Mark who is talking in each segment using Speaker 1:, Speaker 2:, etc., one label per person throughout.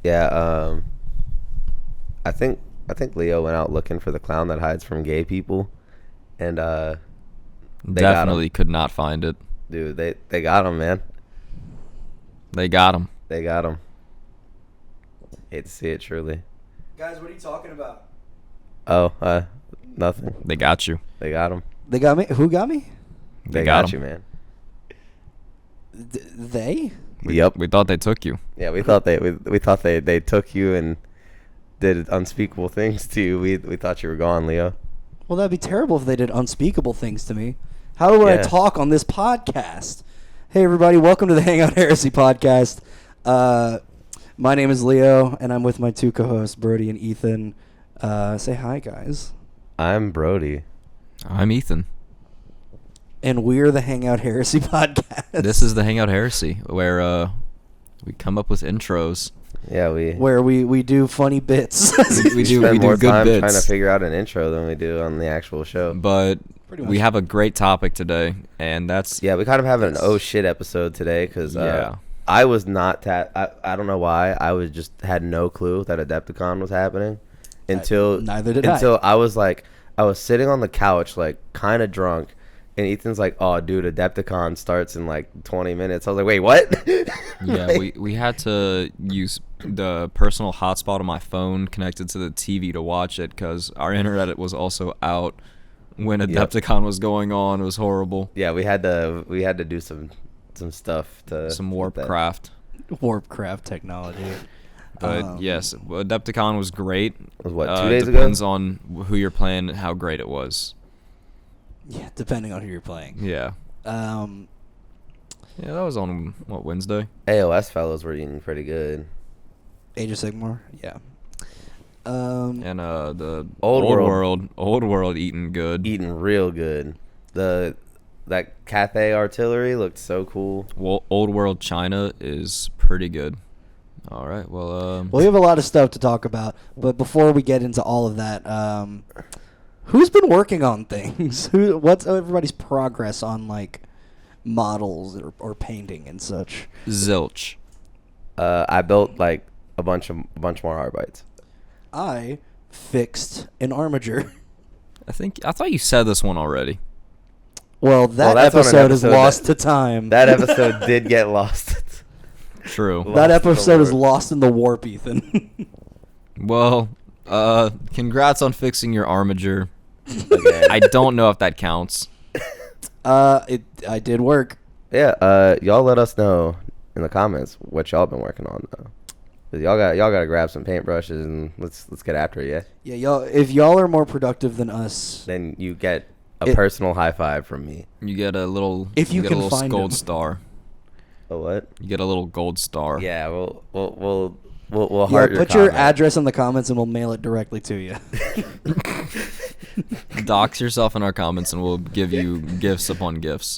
Speaker 1: Yeah, I think Leo went out looking for the clown that hides from gay people, and they
Speaker 2: Definitely could not find it.
Speaker 1: Dude, they got him, man.
Speaker 2: They got him.
Speaker 1: They got him. Hate to see it, truly.
Speaker 3: Guys, what are you talking about?
Speaker 1: Oh, nothing.
Speaker 2: They got you.
Speaker 1: They got him.
Speaker 3: They got me? Who got me?
Speaker 1: They
Speaker 2: got
Speaker 1: got you,
Speaker 2: him.
Speaker 1: man.
Speaker 3: They?
Speaker 1: Yep.
Speaker 2: We thought they took you.
Speaker 1: Yeah, we thought they took you and did unspeakable things to you. We thought you were gone, Leo.
Speaker 3: Well, that'd be terrible if they did unspeakable things to me. How would I talk on this podcast? Hey, everybody. Welcome to the Hangout Heresy podcast. My name is Leo, and I'm with my two co-hosts, Brodie and Ethan. Say hi, guys.
Speaker 1: I'm Brodie.
Speaker 2: I'm Ethan.
Speaker 3: And we're the Hangout Heresy podcast.
Speaker 2: This is the Hangout Heresy, where we come up with intros.
Speaker 1: Yeah,
Speaker 3: where we do funny bits.
Speaker 2: we do
Speaker 1: spend more
Speaker 2: good
Speaker 1: time
Speaker 2: bits.
Speaker 1: trying to figure out an intro than we do on the actual show.
Speaker 2: But we have a great topic today, and that's...
Speaker 1: Yeah, we kind of have an oh shit episode today, because I was not... I don't know why. I was just had no clue that Adepticon was happening until...
Speaker 3: Neither did I.
Speaker 1: Until I was like... I was sitting on the couch, like, kind of drunk, and Ethan's like, oh, dude, Adepticon starts in, like, 20 minutes. I was like, wait, what?
Speaker 2: Yeah, we had to use the personal hotspot on my phone connected to the TV to watch it, because our internet was also out when Adepticon was going on. It was horrible.
Speaker 1: Yeah, we had to do some stuff to...
Speaker 2: Some Warpcraft.
Speaker 3: Warpcraft technology.
Speaker 2: But yes, Adepticon was great.
Speaker 1: It was what, 2 days ago?
Speaker 2: Depends on who you're playing and how great it was.
Speaker 3: Yeah, depending on who you're playing.
Speaker 2: Yeah. Yeah, that was on, what, Wednesday?
Speaker 1: AOS fellows were eating pretty good.
Speaker 3: Age of Sigmar? Yeah.
Speaker 2: And the
Speaker 1: Old
Speaker 2: World eating good.
Speaker 1: Eating real good. That Cathay artillery looked so cool.
Speaker 2: Well, Old World China is pretty good. All right, well,
Speaker 3: we have a lot of stuff to talk about, but before we get into all of that, who's been working on things? What's everybody's progress on, like, models or painting and such?
Speaker 2: Zilch.
Speaker 1: I built like a bunch more Arbites.
Speaker 3: I fixed an armature.
Speaker 2: I thought you said this one already.
Speaker 3: Well, that
Speaker 1: that's on an
Speaker 3: episode is
Speaker 1: episode
Speaker 3: lost to time.
Speaker 1: That episode did get lost.
Speaker 2: True.
Speaker 3: That episode is lost in the warp, Ethan.
Speaker 2: Well, congrats on fixing your armature.
Speaker 1: Again.
Speaker 2: I don't know if that counts.
Speaker 3: I did work.
Speaker 1: Yeah, y'all let us know in the comments what y'all been working on though. 'Cause y'all got to grab some paintbrushes and let's get after it, yeah.
Speaker 3: Yeah, y'all. If y'all are more productive than us,
Speaker 1: Then you get a personal high five from me.
Speaker 2: You get a little.
Speaker 3: If you
Speaker 2: get
Speaker 3: can
Speaker 2: a little
Speaker 3: find
Speaker 2: gold
Speaker 3: him.
Speaker 2: star.
Speaker 1: A what?
Speaker 2: You get a little gold star.
Speaker 1: Yeah, we'll
Speaker 3: yeah,
Speaker 1: heart
Speaker 3: put
Speaker 1: your
Speaker 3: your
Speaker 1: comment.
Speaker 3: address in the comments and we'll mail it directly to you.
Speaker 2: Dox yourself in our comments and we'll give you gifts upon gifts.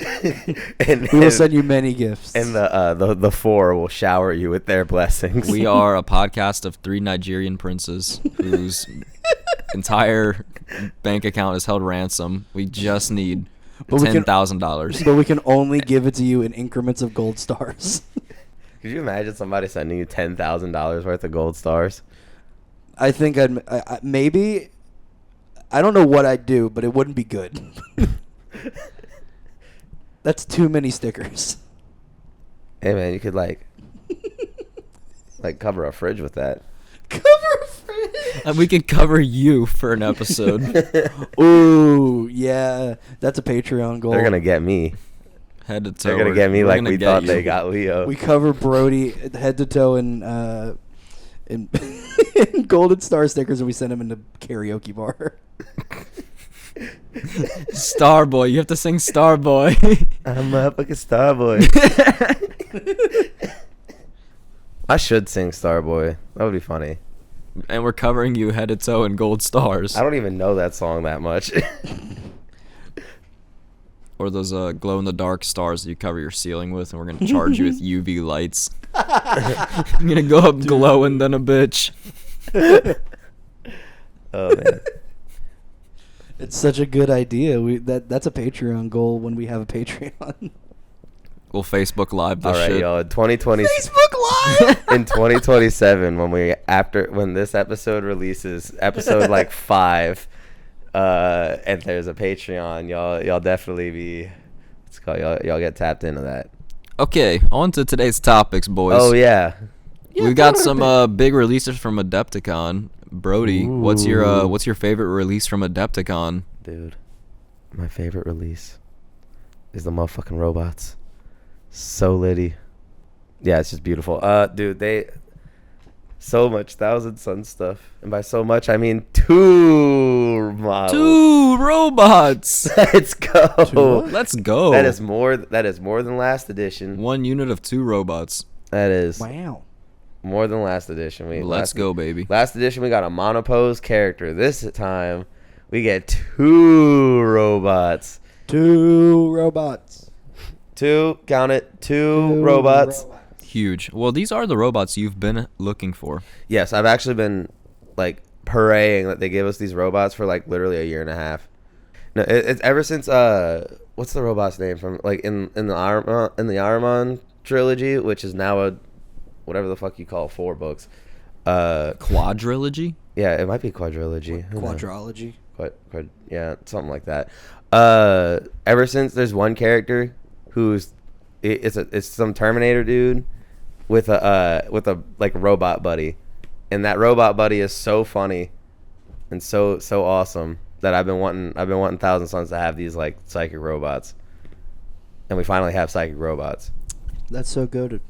Speaker 1: and
Speaker 3: We will send you many gifts.
Speaker 1: And the four will shower you with their blessings.
Speaker 2: We are a podcast of 3 Nigerian princes whose entire bank account is held ransom. We just need $10,000.
Speaker 3: But we can only give it to you in increments of gold stars.
Speaker 1: Could you imagine somebody sending you $10,000 worth of gold stars?
Speaker 3: I think I maybe. I don't know what I'd do, but it wouldn't be good. That's too many stickers.
Speaker 1: Hey man, you could like cover a fridge with that.
Speaker 3: Cover a fridge.
Speaker 2: And we could cover you for an episode.
Speaker 3: Ooh, yeah, that's a Patreon goal.
Speaker 1: They're gonna get me.
Speaker 2: Head to toe.
Speaker 1: They're gonna get me
Speaker 2: we're
Speaker 1: like
Speaker 2: gonna
Speaker 1: we
Speaker 2: get
Speaker 1: thought
Speaker 2: you.
Speaker 1: they got Leo.
Speaker 3: We cover Brodie head to toe in golden star stickers, and we send him into karaoke bar.
Speaker 2: Starboy, you have to sing Starboy.
Speaker 1: I'm a fucking Starboy. I should sing Starboy. That would be funny.
Speaker 2: And we're covering you head to toe in gold stars.
Speaker 1: I don't even know that song that much.
Speaker 2: Or those glow in the dark stars that you cover your ceiling with, and we're gonna charge you with UV lights. I'm gonna go up glowing than a bitch.
Speaker 1: Oh man.
Speaker 3: It's such a good idea. That's a Patreon goal when we have a Patreon.
Speaker 2: We'll Facebook Live this
Speaker 1: All right,
Speaker 2: shit.
Speaker 1: y'all. In 2020,
Speaker 3: Facebook Live.
Speaker 1: in 2027, when this episode releases, episode like 5, and there's a Patreon, y'all definitely be. It's called y'all get tapped into that.
Speaker 2: Okay, on to today's topics, boys.
Speaker 1: Oh yeah.
Speaker 2: We've got some big releases from Adepticon. Brodie, what's your favorite release from Adepticon?
Speaker 1: Dude, my favorite release is the motherfucking robots. So litty. Yeah, it's just beautiful. Dude, they so much Thousand Sun stuff, and by so much I mean 2 models.
Speaker 2: 2 robots.
Speaker 1: Let's go.
Speaker 2: Let's go.
Speaker 1: That is more than last edition.
Speaker 2: 1 unit of 2 robots.
Speaker 1: That is
Speaker 3: Wow.
Speaker 1: more than last edition.
Speaker 2: Let's go, baby.
Speaker 1: Last edition we got a monopose character. This time we get 2 robots.
Speaker 3: 2 robots.
Speaker 1: 2, count it, 2 robots.
Speaker 2: Huge. Well, these are the robots you've been looking for.
Speaker 1: Yes, I've actually been like praying that they give us these robots for like literally a year and a half. No, it's ever since what's the robot's name from like in the Ahriman trilogy, which is now a whatever the fuck you call 4 books.
Speaker 2: Quadrilogy?
Speaker 1: Yeah, it might be quadrilogy.
Speaker 3: Quadrology.
Speaker 1: Yeah, something like that. Ever since there's one character who's it's some Terminator dude with a like robot buddy, and that robot buddy is so funny and so awesome that I've been wanting Thousand Suns to have these like psychic robots, and we finally have psychic robots.
Speaker 3: That's so goated.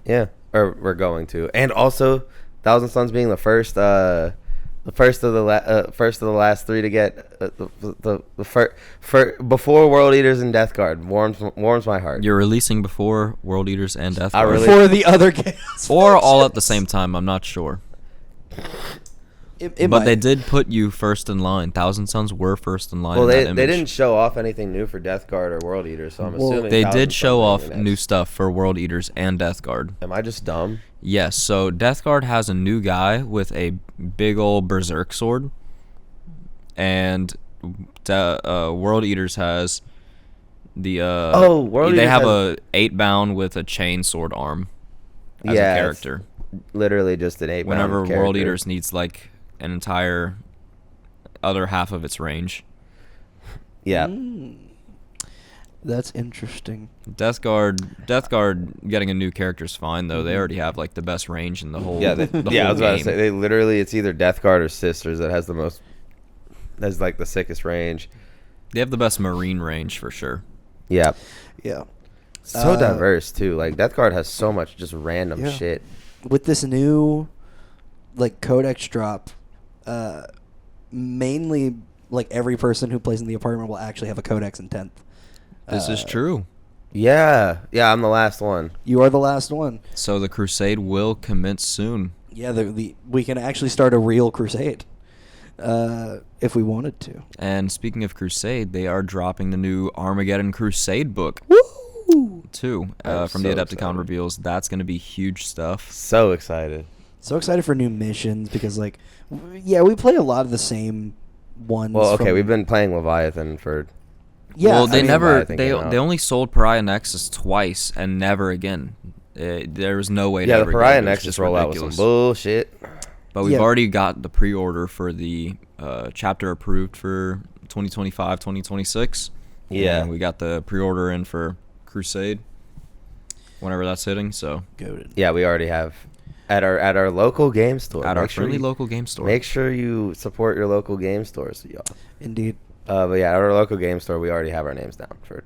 Speaker 1: Yeah, or we're going to, and also Thousand Suns being the first of the last 3 to get the before World Eaters and Death Guard warms my heart.
Speaker 2: You're releasing before World Eaters and Death Guard.
Speaker 3: Before the other games.
Speaker 2: Or all at the same time, I'm not sure. But they did put you first in line. Thousand Suns were first in line.
Speaker 1: Well,
Speaker 2: in that
Speaker 1: they
Speaker 2: image.
Speaker 1: didn't show off anything new for Death Guard or World Eaters, so I'm assuming
Speaker 2: They
Speaker 1: Thousand
Speaker 2: did show
Speaker 1: Suns
Speaker 2: off
Speaker 1: are next.
Speaker 2: new stuff for World Eaters and Death Guard.
Speaker 1: Am I just dumb?
Speaker 2: Yes, so Death Guard has a new guy with a big old berserk sword, and World Eaters has the
Speaker 1: World
Speaker 2: they
Speaker 1: Eaters
Speaker 2: have
Speaker 1: has-
Speaker 2: a 8-bound with a chain sword arm as
Speaker 1: Yeah,
Speaker 2: a character.
Speaker 1: Literally just an 8-pound
Speaker 2: Whenever
Speaker 1: character.
Speaker 2: World Eaters needs like an entire other half of its range.
Speaker 1: Yeah.
Speaker 3: That's interesting.
Speaker 2: Death Guard getting a new character is fine though. They already have like the best range in the whole.
Speaker 1: Yeah,
Speaker 2: the
Speaker 1: I
Speaker 2: whole
Speaker 1: was about to
Speaker 2: game.
Speaker 1: say they literally it's either Death Guard or Sisters that has like the sickest range.
Speaker 2: They have the best marine range for sure.
Speaker 1: Yeah.
Speaker 3: Yeah.
Speaker 1: So diverse too. Like Death Guard has so much just random
Speaker 3: Yeah.
Speaker 1: shit.
Speaker 3: With this new like codex drop, mainly like every person who plays in the apartment will actually have a codex in 10th.
Speaker 2: This is true.
Speaker 1: Yeah. Yeah, I'm the last one.
Speaker 3: You are the last one.
Speaker 2: So the crusade will commence soon.
Speaker 3: Yeah, we can actually start a real crusade if we wanted to.
Speaker 2: And speaking of crusade, they are dropping the new Armageddon Crusade book
Speaker 3: Woo!
Speaker 2: too.
Speaker 1: I'm
Speaker 2: From the
Speaker 1: so
Speaker 2: Adepticon
Speaker 1: excited.
Speaker 2: reveals, that's going to be huge stuff.
Speaker 1: So excited.
Speaker 3: So excited for new missions because like we play a lot of the same ones.
Speaker 1: Well, okay,
Speaker 3: from-
Speaker 1: we've been playing Leviathan for
Speaker 3: Yeah,
Speaker 2: well,
Speaker 3: I
Speaker 2: they
Speaker 3: mean,
Speaker 2: never
Speaker 1: Leviathan
Speaker 2: they
Speaker 1: came out.
Speaker 2: they only sold Pariah Nexus twice and never again. There was no way. to
Speaker 1: Yeah, the
Speaker 2: ever get
Speaker 1: Pariah
Speaker 2: it. It was
Speaker 1: Nexus
Speaker 2: just
Speaker 1: rollout was some
Speaker 2: ridiculous.
Speaker 1: bullshit.
Speaker 2: But we've
Speaker 3: Yeah.
Speaker 2: already got the pre-order for the chapter approved for 2025, 2026.
Speaker 1: Yeah.
Speaker 2: And we got the pre-order in for Crusade whenever that's hitting. So
Speaker 3: Goated.
Speaker 1: Yeah, we already have at our local game store.
Speaker 2: at our
Speaker 1: Make sure
Speaker 2: friendly
Speaker 1: you-
Speaker 2: local game store.
Speaker 1: Make sure you support your local game stores, y'all.
Speaker 3: Indeed.
Speaker 1: But yeah, at our local game store, we already have our names down for.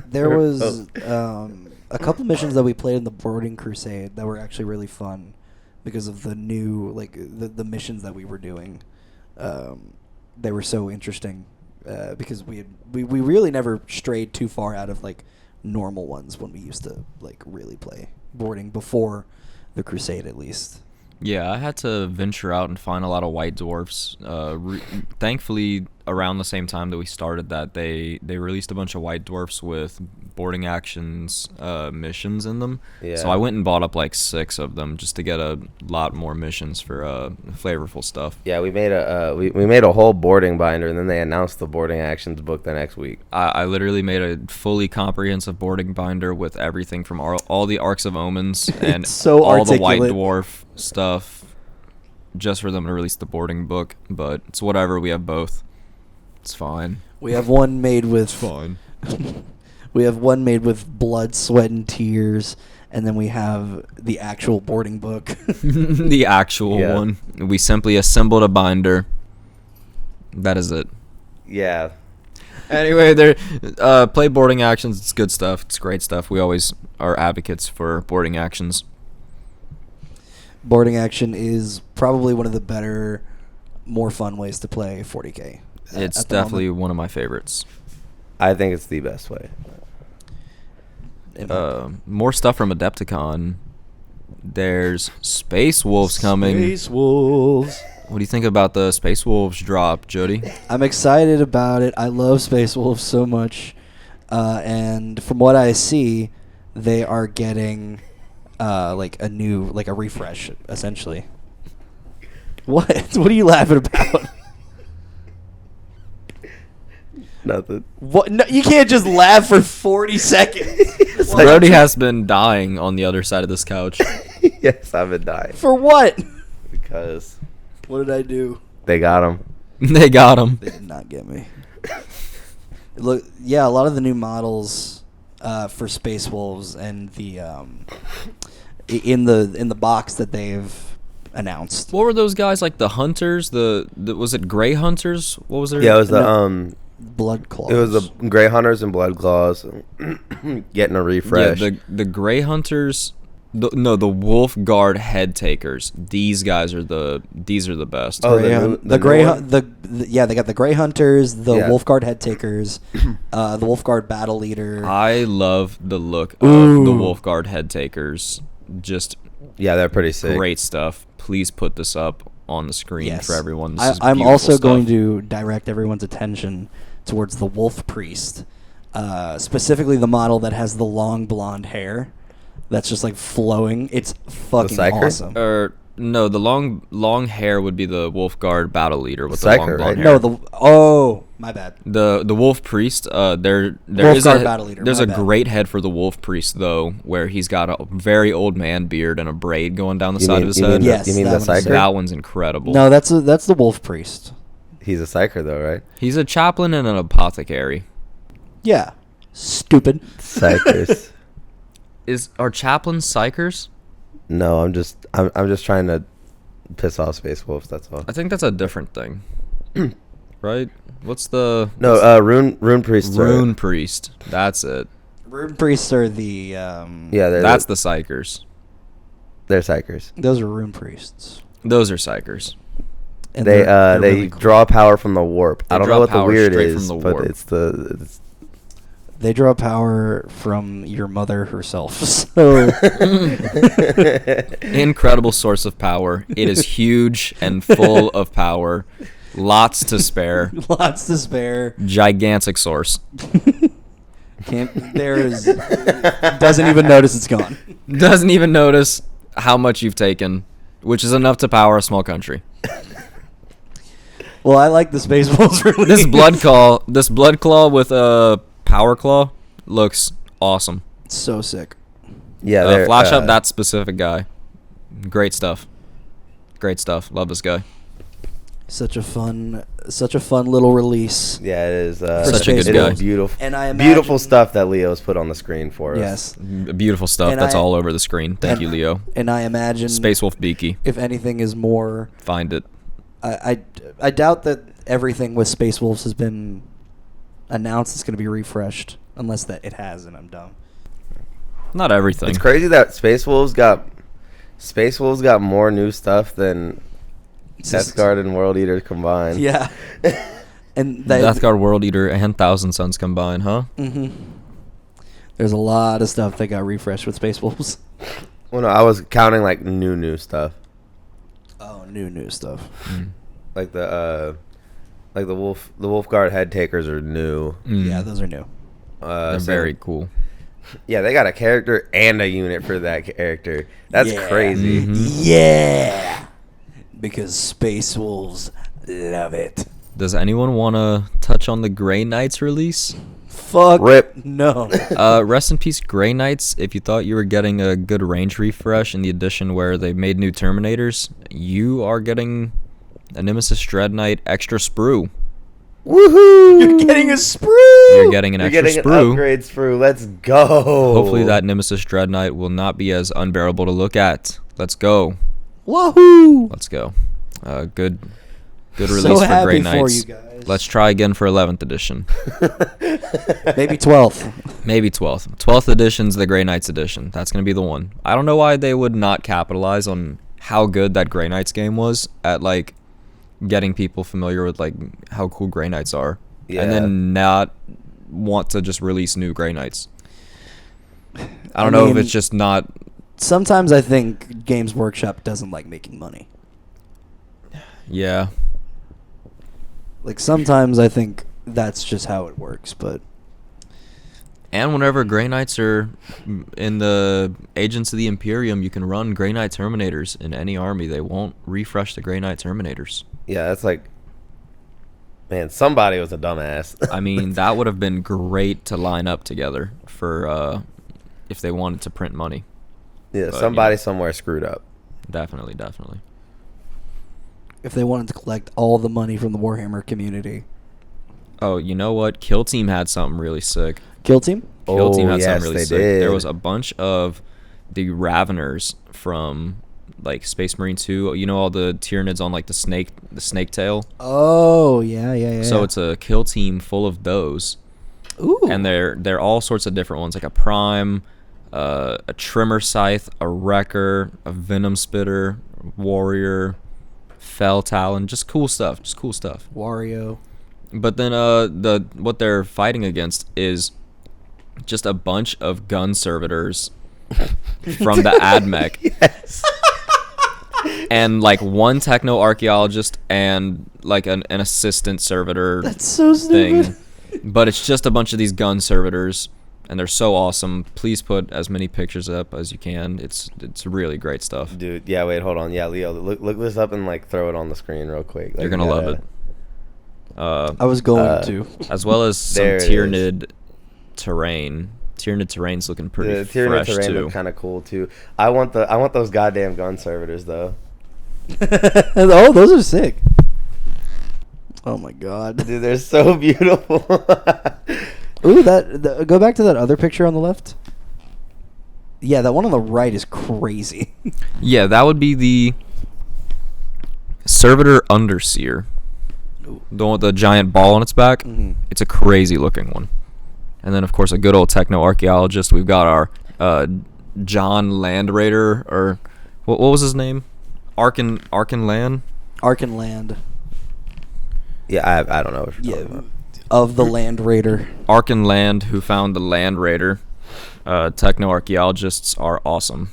Speaker 3: There was
Speaker 1: Oh.
Speaker 3: a couple missions that we played in the Boarding Crusade that were actually really fun because of the new like the missions that we were doing. They were so interesting because we really never strayed too far out of like normal ones when we used to like really play boarding before the Crusade at least.
Speaker 2: Yeah, I had to venture out and find a lot of white dwarfs. Thankfully, around the same time that we started that, they released a bunch of White Dwarfs with boarding actions missions in them.
Speaker 1: Yeah.
Speaker 2: So I went and bought up like 6 of them just to get a lot more missions for flavorful stuff.
Speaker 1: Yeah, we made we made a whole boarding binder, and then they announced the boarding actions book the next week.
Speaker 2: I literally made a fully comprehensive boarding binder with everything from all the Arcs of Omens and
Speaker 3: so
Speaker 2: all the White
Speaker 3: articulate.
Speaker 2: Dwarf stuff, just for them to release the boarding book. But it's whatever. We have both. It's fine.
Speaker 3: We have one made with
Speaker 2: Fine.
Speaker 3: we have one made with blood, sweat, and tears, and then we have the actual boarding book.
Speaker 2: The actual one. We simply assembled a binder. That is it.
Speaker 1: Yeah.
Speaker 2: Anyway, play boarding actions. It's good stuff. It's great stuff. We always are advocates for boarding actions.
Speaker 3: Boarding action is probably one of the better, more fun ways to play 40K.
Speaker 2: It's definitely one of my favorites.
Speaker 1: I think it's the best way.
Speaker 2: More stuff from Adepticon. There's Space Wolves coming.
Speaker 3: Space Wolves.
Speaker 2: What do you think about the Space Wolves drop, Jody?
Speaker 3: I'm excited about it. I love Space Wolves so much. And from what I see, they are getting like a refresh, essentially. What? What are you laughing about?
Speaker 1: Nothing.
Speaker 3: What? No, you can't just laugh for 40 seconds.
Speaker 2: Brodie has been dying on the other side of this couch.
Speaker 1: Yes, I've been dying.
Speaker 3: For what?
Speaker 1: Because
Speaker 3: What did I do?
Speaker 1: they got him.
Speaker 2: They got him.
Speaker 3: They did not get me. Look, yeah, a lot of the new models for Space Wolves and the in the box that they've announced.
Speaker 2: What were those guys like? The Hunters? The was it Gray Hunters? What was their?
Speaker 1: Yeah, it was the
Speaker 3: Blood Claws.
Speaker 1: It was the Grey Hunters and Blood Claws getting a refresh.
Speaker 2: Yeah, the Gray Hunters. The Wolf Guard Head Takers. These guys are the best.
Speaker 1: Oh,
Speaker 3: the Grey yeah, they got the Grey Hunters, the
Speaker 1: Yeah.
Speaker 3: Wolf Guard Head Takers, the Wolf Guard Battle Leader.
Speaker 2: I love the look of
Speaker 3: Ooh.
Speaker 2: the Wolf Guard Head Takers. Just
Speaker 1: Yeah, they're pretty sick.
Speaker 2: great stuff. Please put this up on the screen
Speaker 3: Yes.
Speaker 2: for everyone. This is
Speaker 3: I'm
Speaker 2: beautiful
Speaker 3: also
Speaker 2: stuff.
Speaker 3: going to direct everyone's attention towards the Wolf Priest, specifically the model that has the long blonde hair that's just like flowing. It's fucking
Speaker 1: Psyker?
Speaker 3: awesome.
Speaker 2: No, the long hair would be the Wolf Guard Battle Leader with the
Speaker 1: Psyker,
Speaker 2: long blonde
Speaker 1: right?
Speaker 2: hair.
Speaker 3: My bad.
Speaker 2: The Wolf Priest, there
Speaker 3: Wolf
Speaker 2: is
Speaker 3: Guard Battle Leader,
Speaker 2: there's
Speaker 3: my
Speaker 2: a
Speaker 3: bad.
Speaker 2: great head for the Wolf Priest though, where he's got a very old man beard and a braid going down the
Speaker 1: You
Speaker 2: side
Speaker 1: mean-
Speaker 2: of his
Speaker 1: you
Speaker 2: head.
Speaker 1: mean
Speaker 3: Yes,
Speaker 1: you mean
Speaker 3: that
Speaker 1: the
Speaker 3: one's
Speaker 1: psyker?
Speaker 3: sick.
Speaker 2: That one's incredible.
Speaker 3: No, that's the Wolf Priest.
Speaker 1: He's a psyker though, right?
Speaker 2: He's a chaplain and an apothecary.
Speaker 3: Yeah, stupid.
Speaker 1: Psychers.
Speaker 2: Are chaplains psychers?
Speaker 1: No, I'm just trying to piss off Space Wolves. That's all.
Speaker 2: I think that's a different thing, right? What's the
Speaker 1: No, rune priests.
Speaker 2: Rune Priest? That's it.
Speaker 3: Rune Priests are the
Speaker 1: Yeah,
Speaker 2: That's the psychers.
Speaker 1: they're psychers.
Speaker 3: those are Rune Priests.
Speaker 2: Those are psychers.
Speaker 3: And
Speaker 1: They
Speaker 3: they're
Speaker 1: they
Speaker 3: really cool.
Speaker 1: draw power from the warp.
Speaker 2: They
Speaker 1: I don't
Speaker 2: draw
Speaker 1: know what the
Speaker 2: power
Speaker 1: weird
Speaker 2: straight
Speaker 1: is,
Speaker 2: from the
Speaker 1: but
Speaker 2: warp.
Speaker 1: it's
Speaker 3: They draw power from your mother herself. So
Speaker 2: Incredible source of power. It is huge and full of power. Lots to spare.
Speaker 3: lots to spare.
Speaker 2: Gigantic source.
Speaker 3: Doesn't even notice it's gone.
Speaker 2: Doesn't even notice how much you've taken, which is enough to power a small country.
Speaker 3: Well, I like the Space Wolves really.
Speaker 2: This blood claw with a power claw looks awesome.
Speaker 3: so sick.
Speaker 1: yeah. They're,
Speaker 2: Flash up that specific guy. Great stuff. Great stuff. Love this guy.
Speaker 3: Such a fun little release.
Speaker 1: Yeah, it is.
Speaker 2: Such a good
Speaker 1: it
Speaker 2: guy.
Speaker 1: is beautiful.
Speaker 3: And I
Speaker 1: beautiful
Speaker 3: imagine-
Speaker 1: stuff that Leo's put on the screen for us.
Speaker 3: Yes.
Speaker 2: Beautiful stuff.
Speaker 3: And
Speaker 2: That's
Speaker 3: I-
Speaker 2: all over the screen. Thank
Speaker 3: and-
Speaker 2: you, Leo.
Speaker 3: And I imagine
Speaker 2: Space Wolf Beaky.
Speaker 3: if anything is more,
Speaker 2: Find it.
Speaker 3: I doubt that everything with Space Wolves has been announced. It's going to be refreshed, unless that it has, and I'm dumb.
Speaker 2: Not everything.
Speaker 1: It's crazy that Space Wolves got more new stuff than Death Guard and World Eater combined.
Speaker 3: Yeah. And
Speaker 2: Death Guard, World Eater, and Thousand Suns combined, huh?
Speaker 3: Mm-hmm. There's a lot of stuff that got refreshed with Space Wolves.
Speaker 1: Well, no, I was counting like new stuff.
Speaker 3: Oh, new stuff.
Speaker 2: Mm.
Speaker 1: Like the Like the Wolf Guard head takers are new.
Speaker 3: Yeah, those are new.
Speaker 2: They're very cool.
Speaker 1: Yeah, they got a character and a unit for that character. That's crazy.
Speaker 3: Yeah, because Space Wolves love it.
Speaker 2: Does anyone want to touch on the Grey Knights release?
Speaker 3: Fuck.
Speaker 1: Rip.
Speaker 3: No.
Speaker 2: Rest in peace, Grey Knights. If you thought you were getting a good range refresh in the edition where they made new Terminators, you are getting a Nemesis Dread Knight extra sprue.
Speaker 1: Woohoo!
Speaker 3: You're getting a sprue.
Speaker 2: You're getting an
Speaker 1: You're
Speaker 2: extra
Speaker 1: getting
Speaker 2: sprue.
Speaker 1: an upgrade sprue. Let's go.
Speaker 2: Hopefully that Nemesis Dread Knight will not be as unbearable to look at. Let's go.
Speaker 3: Wahoo!
Speaker 2: Let's go. Good release for Grey Knights.
Speaker 3: For you guys.
Speaker 2: Let's try again for 11th edition.
Speaker 3: Maybe 12th.
Speaker 2: Maybe 12th. 12th edition's the Grey Knights edition. That's going to be the one. I don't know why they would not capitalize on how good that Grey Knights game was at, like, getting people familiar with, like, how cool Grey Knights are.
Speaker 1: Yeah.
Speaker 2: And then not want to just release new Grey Knights. I don't know if it's just not...
Speaker 3: Sometimes I think Games Workshop doesn't like making money.
Speaker 2: Yeah.
Speaker 3: Like, sometimes I think that's just how it works, but...
Speaker 2: And whenever Grey Knights are in the Agents of the Imperium, you can run Grey Knight Terminators in any army. They won't refresh the Grey Knight Terminators.
Speaker 1: Yeah, that's like... Man, somebody was a dumbass.
Speaker 2: I mean, that would have been great to line up together for if they wanted to print money.
Speaker 1: Yeah,
Speaker 2: But,
Speaker 1: somebody somewhere screwed up.
Speaker 2: Definitely.
Speaker 3: If they wanted to collect all the money from the Warhammer community.
Speaker 2: Oh, you know what? Kill Team had something really sick.
Speaker 3: Kill Team?
Speaker 2: Kill Team had
Speaker 1: yes,
Speaker 2: something really
Speaker 1: they
Speaker 2: sick.
Speaker 1: did.
Speaker 2: There was a bunch of the Raveners from like Space Marine 2. You know all the Tyranids on like the snake tail?
Speaker 3: Oh, yeah.
Speaker 2: So it's a Kill Team full of those.
Speaker 3: Ooh.
Speaker 2: And they're all sorts of different ones, like a Prime, a Trimmer Scythe, a Wrecker, a Venom Spitter, Warrior, Fell Talon, just cool stuff.
Speaker 3: Wario.
Speaker 2: But then what they're fighting against is just a bunch of gun servitors from the AdMech.
Speaker 1: Yes.
Speaker 2: And like one techno archaeologist and like an assistant servitor.
Speaker 3: That's so stupid.
Speaker 2: But it's just a bunch of these gun servitors, and they're so awesome. Please put as many pictures up as you can. It's really great stuff.
Speaker 1: Dude, yeah, wait, hold on. Yeah, Leo, look this up and like throw it on the screen real quick. Like,
Speaker 2: You're gonna love it.
Speaker 3: I was going to.
Speaker 2: As well as some
Speaker 1: There it
Speaker 2: Tyranid terrain. Tyranid terrain's looking pretty
Speaker 1: The Tyranid
Speaker 2: fresh
Speaker 1: terrain
Speaker 2: too.
Speaker 1: look kind of cool too. I want those goddamn gun servitors though.
Speaker 3: Oh, those are sick. Oh my god.
Speaker 1: Dude, they're so beautiful.
Speaker 3: Ooh, go back to that other picture on the left. Yeah, that one on the right is crazy.
Speaker 2: Yeah, that would be the Servitor Underseer.
Speaker 3: Ooh.
Speaker 2: The one with the giant ball on its back.
Speaker 3: Mhm.
Speaker 2: It's a crazy looking one. And then, of course, a good old techno archaeologist. We've got our John Landraider, or what was his name? Arkin Land?
Speaker 3: Arkin Land.
Speaker 1: Yeah, I don't know what you're talking about.
Speaker 3: Of the Land Raider.
Speaker 2: Arkin Land, who found the Land Raider. Techno archaeologists are awesome.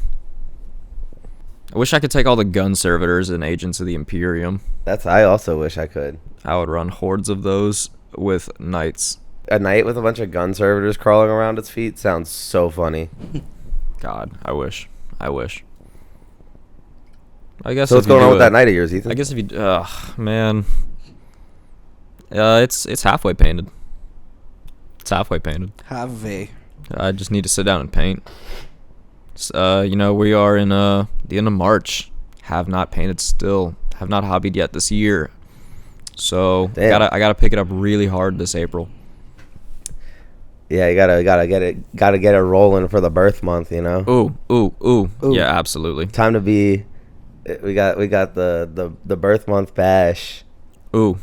Speaker 2: I wish I could take all the gun servitors and Agents of the Imperium.
Speaker 1: I also wish I could.
Speaker 2: I would run hordes of those with knights.
Speaker 1: A knight with a bunch of gun servitors crawling around its feet sounds so funny.
Speaker 2: God, I wish. I guess.
Speaker 1: So what's going on with that knight of yours, Ethan?
Speaker 2: I guess if you, man, it's halfway painted.
Speaker 3: Have
Speaker 2: I just need to sit down and paint. We are in the end of March. Have not painted still. Have not hobbied yet this year. So
Speaker 1: Damn.
Speaker 2: I gotta pick it up really hard this April.
Speaker 1: Yeah, you gotta get it rolling for the birth month, you know.
Speaker 2: Ooh. Yeah, absolutely.
Speaker 1: Time to be. We got the birth month bash.
Speaker 2: Ooh.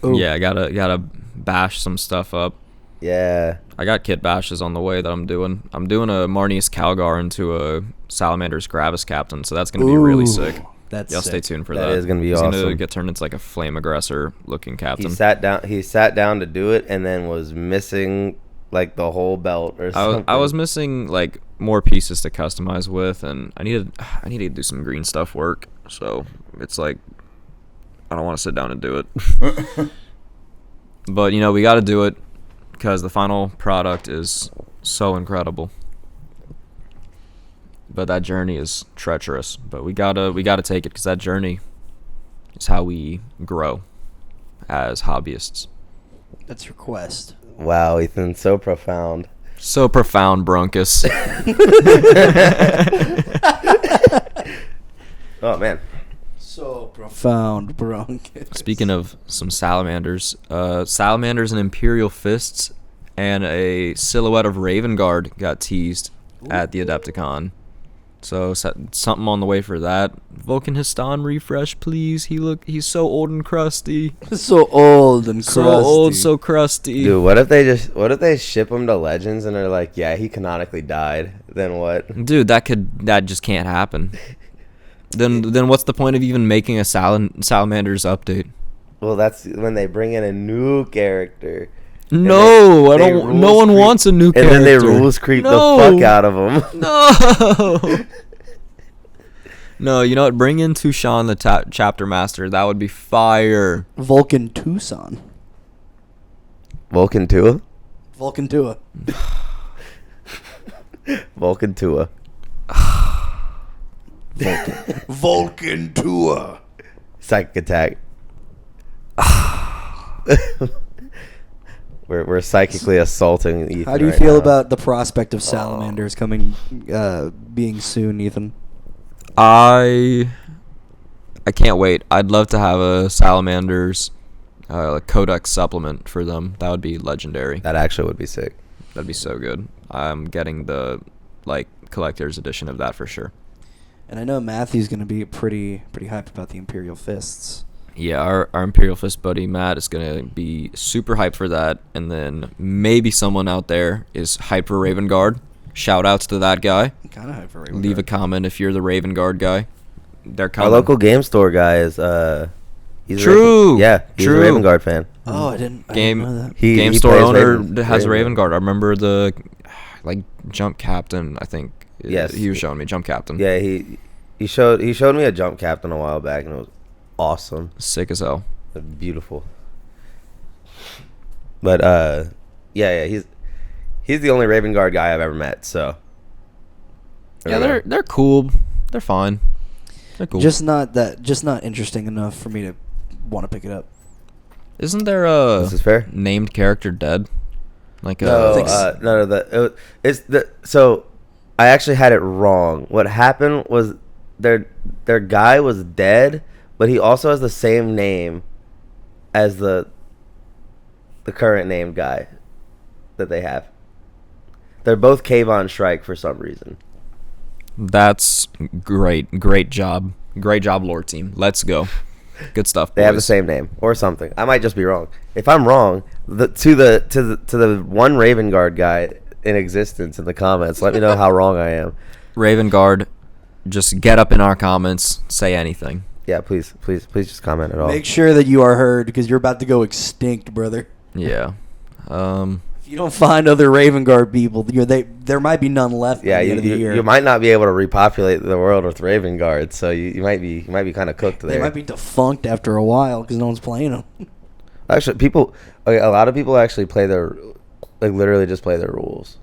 Speaker 3: Ooh.
Speaker 2: Yeah, I gotta bash some stuff up.
Speaker 1: Yeah.
Speaker 2: I got kit bashes on the way that I'm doing. I'm doing a Marnius Calgar into a Salamander's Gravis Captain, so that's gonna be really sick.
Speaker 3: That's
Speaker 2: Y'all
Speaker 3: sick.
Speaker 2: stay tuned for
Speaker 1: That
Speaker 2: that.
Speaker 1: is gonna be
Speaker 2: He's
Speaker 1: awesome.
Speaker 2: gonna get turned into like a flame aggressor looking captain.
Speaker 1: He sat down to do it and then was missing like the whole belt or something.
Speaker 2: I was missing like more pieces to customize with, and I needed to do some green stuff work. So it's like I don't want to sit down and do it. But, we got to do it because the final product is so incredible. But that journey is treacherous. But we gotta take it because that journey is how we grow as hobbyists.
Speaker 3: That's your quest.
Speaker 1: Wow, Ethan, so profound.
Speaker 2: So profound, Brunkus.
Speaker 1: Oh, man.
Speaker 3: So profound, Bronchus.
Speaker 2: Speaking of some salamanders, salamanders and Imperial Fists and a silhouette of Raven Guard got teased at the Adepticon. So something on the way for that. Vulcan Histon refresh, please. He's so old and crusty.
Speaker 3: So old and crusty.
Speaker 2: So old, so crusty.
Speaker 1: Dude, what if they ship him to Legends and they're like, yeah, he canonically died? Then what?
Speaker 2: Dude, that just can't happen. Then what's the point of even making a Salamanders update?
Speaker 1: Well, that's when they bring in a new character.
Speaker 2: No, I don't. No one wants a new character.
Speaker 1: And then they rules creep the fuck out of them.
Speaker 2: No. No, you know what? Bring in Tushan, the chapter master. That would be fire.
Speaker 3: Vulcan Tucson.
Speaker 1: Vulcan Tua?
Speaker 3: Vulcan Tua.
Speaker 1: Vulcan Tua.
Speaker 3: Vulcan Tua.
Speaker 1: Psychic attack. We're psychically assaulting Ethan.
Speaker 3: How do you
Speaker 1: right
Speaker 3: feel
Speaker 1: now.
Speaker 3: about the prospect of salamanders coming, being soon, Ethan?
Speaker 2: I can't wait. I'd love to have a Salamanders Codex supplement for them. That would be legendary.
Speaker 1: That actually would be sick.
Speaker 2: That'd be so good. I'm getting the collector's edition of that for sure.
Speaker 3: And I know Matthew's going to be pretty hyped about the Imperial Fists.
Speaker 2: Yeah, our Imperial Fist buddy Matt is going to be super hyped for that. And then maybe someone out there is hyped for Raven Guard. Shout outs to that guy.
Speaker 3: I'm kind of hyped for Raven
Speaker 2: Leave
Speaker 3: Guard.
Speaker 2: a comment if you're the Raven Guard guy. They're
Speaker 1: Our
Speaker 2: coming.
Speaker 1: local game store guy is he's
Speaker 2: True.
Speaker 1: He's a Raven Guard fan.
Speaker 3: Oh, I didn't
Speaker 2: Game
Speaker 3: know that.
Speaker 2: Game
Speaker 1: he
Speaker 2: store
Speaker 1: plays
Speaker 2: owner has a
Speaker 1: Raven
Speaker 2: Raven Guard. I remember the jump captain. I think.
Speaker 1: Yes.
Speaker 2: He was showing me jump captain.
Speaker 1: Yeah, he showed me a jump captain a while back and it was awesome.
Speaker 2: Sick as hell.
Speaker 1: Beautiful. But yeah, he's the only Raven Guard guy I've ever met, so
Speaker 2: Yeah, they're cool. They're fine. They're cool.
Speaker 3: Just not interesting enough for me to want to pick it up.
Speaker 2: Isn't there
Speaker 1: this is fair.
Speaker 2: named character dead?
Speaker 1: So I actually had it wrong. What happened was their guy was dead, but he also has the same name as the current named guy that they have. They're both Cave on Strike for some reason.
Speaker 2: That's great. Great job. Great job, lore team. Let's go. Good stuff.
Speaker 1: They have the
Speaker 2: boys.
Speaker 1: same name or something. I might just be wrong. If I'm wrong, to the one Raven Guard guy in existence in the comments, let me know how wrong I am.
Speaker 2: Raven Guard, just get up in our comments. Say anything.
Speaker 1: Yeah, please just comment at all.
Speaker 3: Make sure that you are heard because you're about to go extinct, brother.
Speaker 2: Yeah.
Speaker 3: If you don't find other Raven Guard people, there might be none left.
Speaker 1: Yeah,
Speaker 3: at the end of the year.
Speaker 1: you might not be able to repopulate the world with Raven Guard, so you might be kind of cooked there.
Speaker 3: They might be defunct after a while because no one's playing them.
Speaker 1: Actually, a lot of people actually play their, literally just play their rules.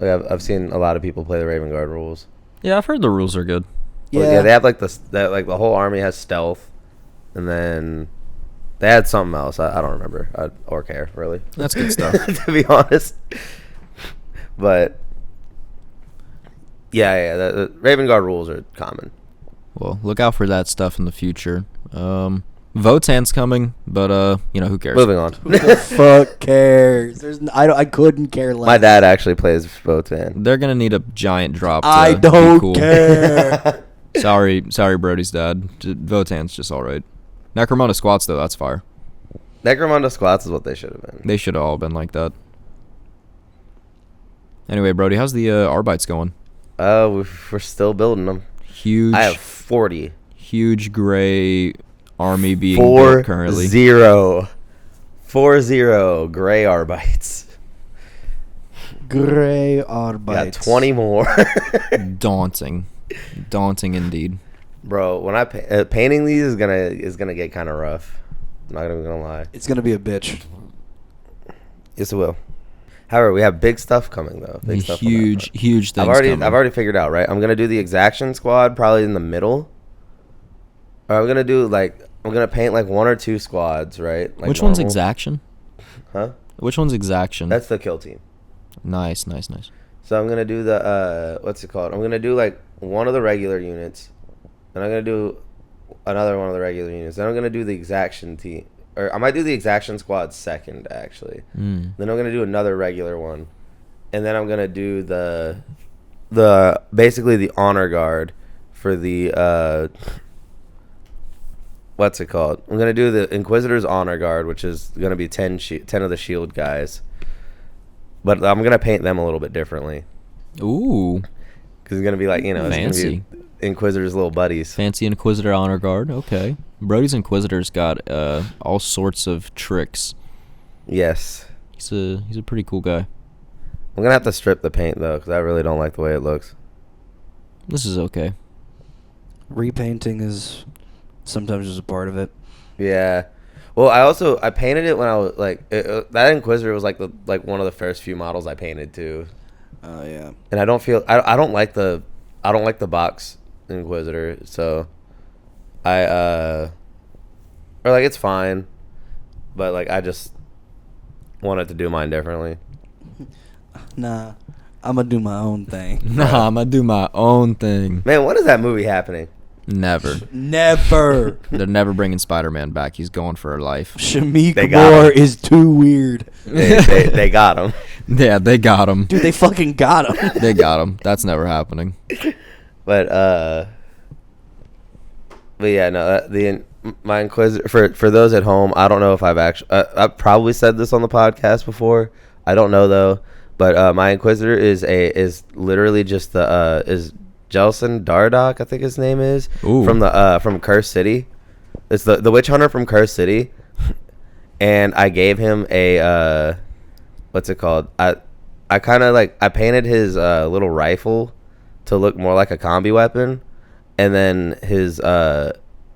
Speaker 1: I've seen a lot of people play the Raven Guard rules.
Speaker 2: Yeah, I've heard the rules are good.
Speaker 1: Yeah, they have the whole army has stealth, and then they had something else. I don't remember or care really.
Speaker 2: That's good stuff.
Speaker 1: To be honest, but yeah, the Raven Guard rules are common.
Speaker 2: Well, look out for that stuff in the future. Votan's coming, but who cares?
Speaker 1: Moving on.
Speaker 3: Who the fuck cares? I couldn't care less.
Speaker 1: My dad actually plays Votan.
Speaker 2: They're gonna need a giant drop. To
Speaker 3: I
Speaker 2: be
Speaker 3: don't
Speaker 2: cool.
Speaker 3: care.
Speaker 2: Sorry, Brodie's dad. Votan's just all right. Necromunda squats though, that's fire.
Speaker 1: Necromunda squats is what they should have been.
Speaker 2: They should have all been like that. Anyway, Brodie, how's the Arbites going?
Speaker 1: We're still building them.
Speaker 2: Huge.
Speaker 1: I have 40.
Speaker 2: Huge gray army being built currently.
Speaker 1: 4-0 gray Arbites.
Speaker 3: Gray Arbites.
Speaker 1: Got 20 more.
Speaker 2: Daunting indeed.
Speaker 1: Bro, when I painting these is gonna get kind of rough. I'm not even gonna lie.
Speaker 3: It's gonna be a bitch.
Speaker 1: Yes, it will. However, we have big stuff coming though. Big stuff
Speaker 2: huge things.
Speaker 1: I've already figured out. Right, I'm gonna do the exaction squad probably in the middle. Or I'm gonna paint like 1 or 2 squads. Right. Like
Speaker 2: Which one's exaction?
Speaker 1: Huh?
Speaker 2: Which one's exaction?
Speaker 1: That's the kill team.
Speaker 2: Nice.
Speaker 1: So I'm gonna do the what's it called? I'm gonna do like one of the regular units, and I'm gonna do another one of the regular units. Then I'm gonna do the exaction team. Or I might do the exaction squad second, actually. Then I'm gonna do another regular one, and then I'm gonna do the basically the honor guard for the what's it called? I'm gonna do the Inquisitor's honor guard, which is gonna be 10 of the shield guys, but I'm gonna paint them a little bit differently.
Speaker 2: Ooh,
Speaker 1: because it's gonna be like it's
Speaker 2: fancy.
Speaker 1: gonna be Inquisitor's little buddies.
Speaker 2: Fancy Inquisitor honor guard. Okay. Brodie's Inquisitor's got all sorts of tricks.
Speaker 1: Yes.
Speaker 2: He's a pretty cool guy.
Speaker 1: I'm gonna have to strip the paint though, because I really don't like the way it looks.
Speaker 2: This is okay.
Speaker 3: Repainting is sometimes just a part of it.
Speaker 1: Yeah. Well, I painted it when I was like that Inquisitor was like one of the first few models I painted too.
Speaker 3: Oh yeah.
Speaker 1: And I don't like the box Inquisitor, so or like it's fine, but like I just wanted to do mine differently.
Speaker 3: Nah, I'm gonna do my own thing.
Speaker 2: Nah, I'm gonna do my own thing.
Speaker 1: Man, when is that movie happening?
Speaker 2: Never.
Speaker 3: Never.
Speaker 2: They're never bringing Spider-Man back. He's going for a life.
Speaker 3: Shamik Moore is too weird.
Speaker 1: They got him.
Speaker 2: Yeah, they got him.
Speaker 3: Dude, they fucking got him.
Speaker 2: They got him. That's never happening.
Speaker 1: But yeah, no. My Inquisitor for those at home. I don't know if I've probably said this on the podcast before. I don't know though. But my Inquisitor is literally just is Jelson Dardock, I think his name is.
Speaker 2: Ooh.
Speaker 1: From Curse City. It's the witch hunter from Curse City. And I gave him a what's it called? I kind of I painted his little rifle to look more like a combi weapon, and then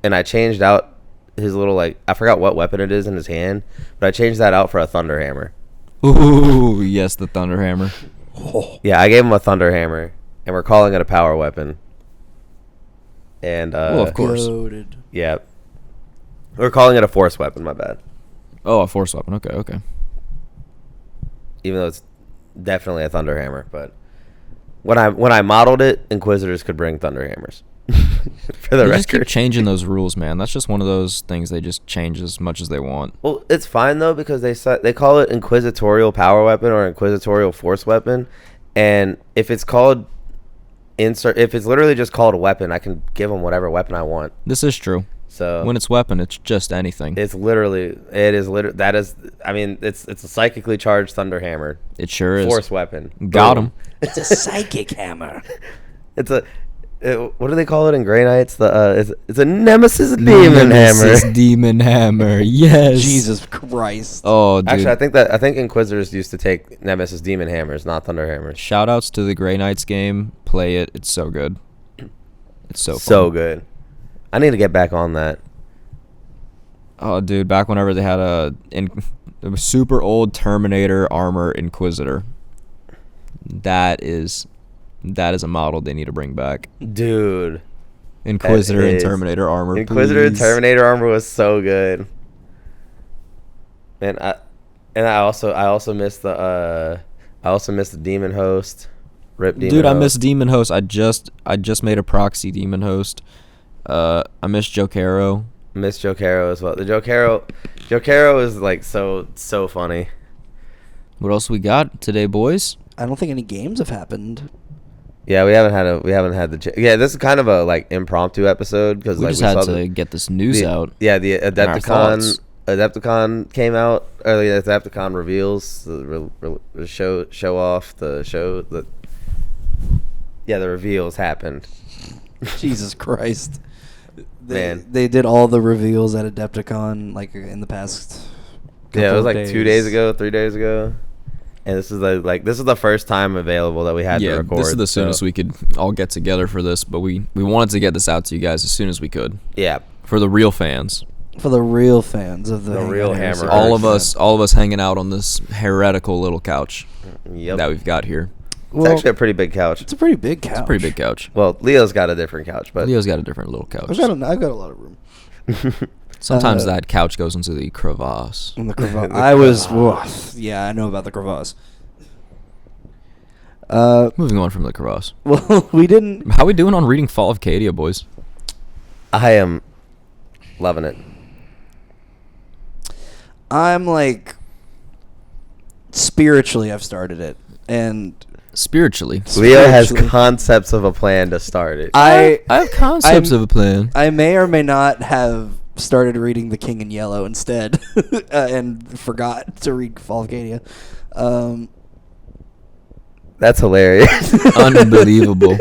Speaker 1: and I changed out his little I forgot what weapon it is in his hand, but I changed that out for a thunder hammer.
Speaker 2: Ooh, yes, the thunder hammer.
Speaker 3: Oh.
Speaker 1: Yeah, I gave him a thunder hammer, and we're calling it a power weapon. And
Speaker 2: well, of course.
Speaker 3: Loaded.
Speaker 1: Yeah, we're calling it a force weapon. My bad.
Speaker 2: Oh, a force weapon. Okay.
Speaker 1: Even though it's definitely a thunder hammer, but when I modeled it, Inquisitors could bring thunder hammers. For the
Speaker 2: They
Speaker 1: record.
Speaker 2: just keep changing those rules, man. That's just one of those things they just change as much as they want.
Speaker 1: Well, it's fine though, because they call it Inquisitorial power weapon or Inquisitorial force weapon, and if it's literally just called a weapon, I can give them whatever weapon I want.
Speaker 2: This is true.
Speaker 1: So
Speaker 2: when it's weapon, it's just anything.
Speaker 1: it's literally I mean it's a psychically charged thunder hammer.
Speaker 2: It sure is.
Speaker 1: Force weapon.
Speaker 2: Got
Speaker 1: Boom.
Speaker 2: him.
Speaker 3: It's a psychic hammer.
Speaker 1: What do they call it in Grey Knights? It's a Nemesis Demon Hammer.
Speaker 2: Demon hammer. Yes.
Speaker 3: Jesus Christ.
Speaker 2: Oh, dude.
Speaker 1: Actually, I think Inquisitors used to take Nemesis Demon Hammers, not Thunder Hammers.
Speaker 2: Shout outs to the Grey Knights game. Play it. It's so good. It's so fun.
Speaker 1: So good. I need to get back on that.
Speaker 2: Oh, dude. Back whenever they had a super old Terminator armor Inquisitor. That is a model they need to bring back.
Speaker 1: Dude.
Speaker 2: Inquisitor and Terminator armor.
Speaker 1: Inquisitor and
Speaker 2: please.
Speaker 1: Terminator armor was so good. Man, I also missed the Demon Host. Rip Demon
Speaker 2: Dude,
Speaker 1: Host.
Speaker 2: I miss Demon Host. I just made a proxy Demon Host. I miss Joe Caro.
Speaker 1: Miss Joe Caro as well. The Joe Caro is so funny.
Speaker 2: What else we got today, boys?
Speaker 3: I don't think any games have happened.
Speaker 1: Yeah, we haven't had yeah, this is kind of a impromptu episode because
Speaker 2: We just had to get this news out.
Speaker 1: Yeah, the
Speaker 2: and our thoughts.
Speaker 1: Adepticon came out earlier. The Adepticon reveals the show off the show the reveals happened.
Speaker 3: Jesus Christ.
Speaker 1: Man.
Speaker 3: They did all the reveals at Adepticon in the past couple
Speaker 1: Yeah, it was
Speaker 3: of
Speaker 1: 2 days ago, 3 days ago. And this is the first time available that we had to record.
Speaker 2: This is the soonest we could all get together for this, but we wanted to get this out to you guys as soon as we could.
Speaker 1: Yeah.
Speaker 2: For the real fans.
Speaker 3: For the real fans of the
Speaker 1: real
Speaker 3: Hangout Heresy
Speaker 1: hammer.
Speaker 2: All of us hanging out on this heretical little couch
Speaker 1: Yep.
Speaker 2: that we've got here.
Speaker 1: It's actually a pretty big couch.
Speaker 3: It's a pretty big couch.
Speaker 2: It's a pretty big couch.
Speaker 1: Well, Leo's got a different couch, but
Speaker 2: Leo's got a different little couch.
Speaker 3: I've got a lot of room.
Speaker 2: Sometimes that couch goes into the crevasse.
Speaker 3: In the crevasse. Yeah, I know about the crevasse.
Speaker 2: Moving on from the crevasse.
Speaker 3: Well, we didn't.
Speaker 2: How we doing on reading Fall of Cadia, boys?
Speaker 1: I am loving it.
Speaker 3: I'm like spiritually, I've started it, and
Speaker 2: Spiritually.
Speaker 1: Leo has
Speaker 3: Spiritually.
Speaker 1: concepts of a plan to start it.
Speaker 2: I have concepts of a plan.
Speaker 3: I may or may not have started reading The King in Yellow instead, and forgot to read Fall of Cadia.
Speaker 1: That's hilarious.
Speaker 2: Unbelievable.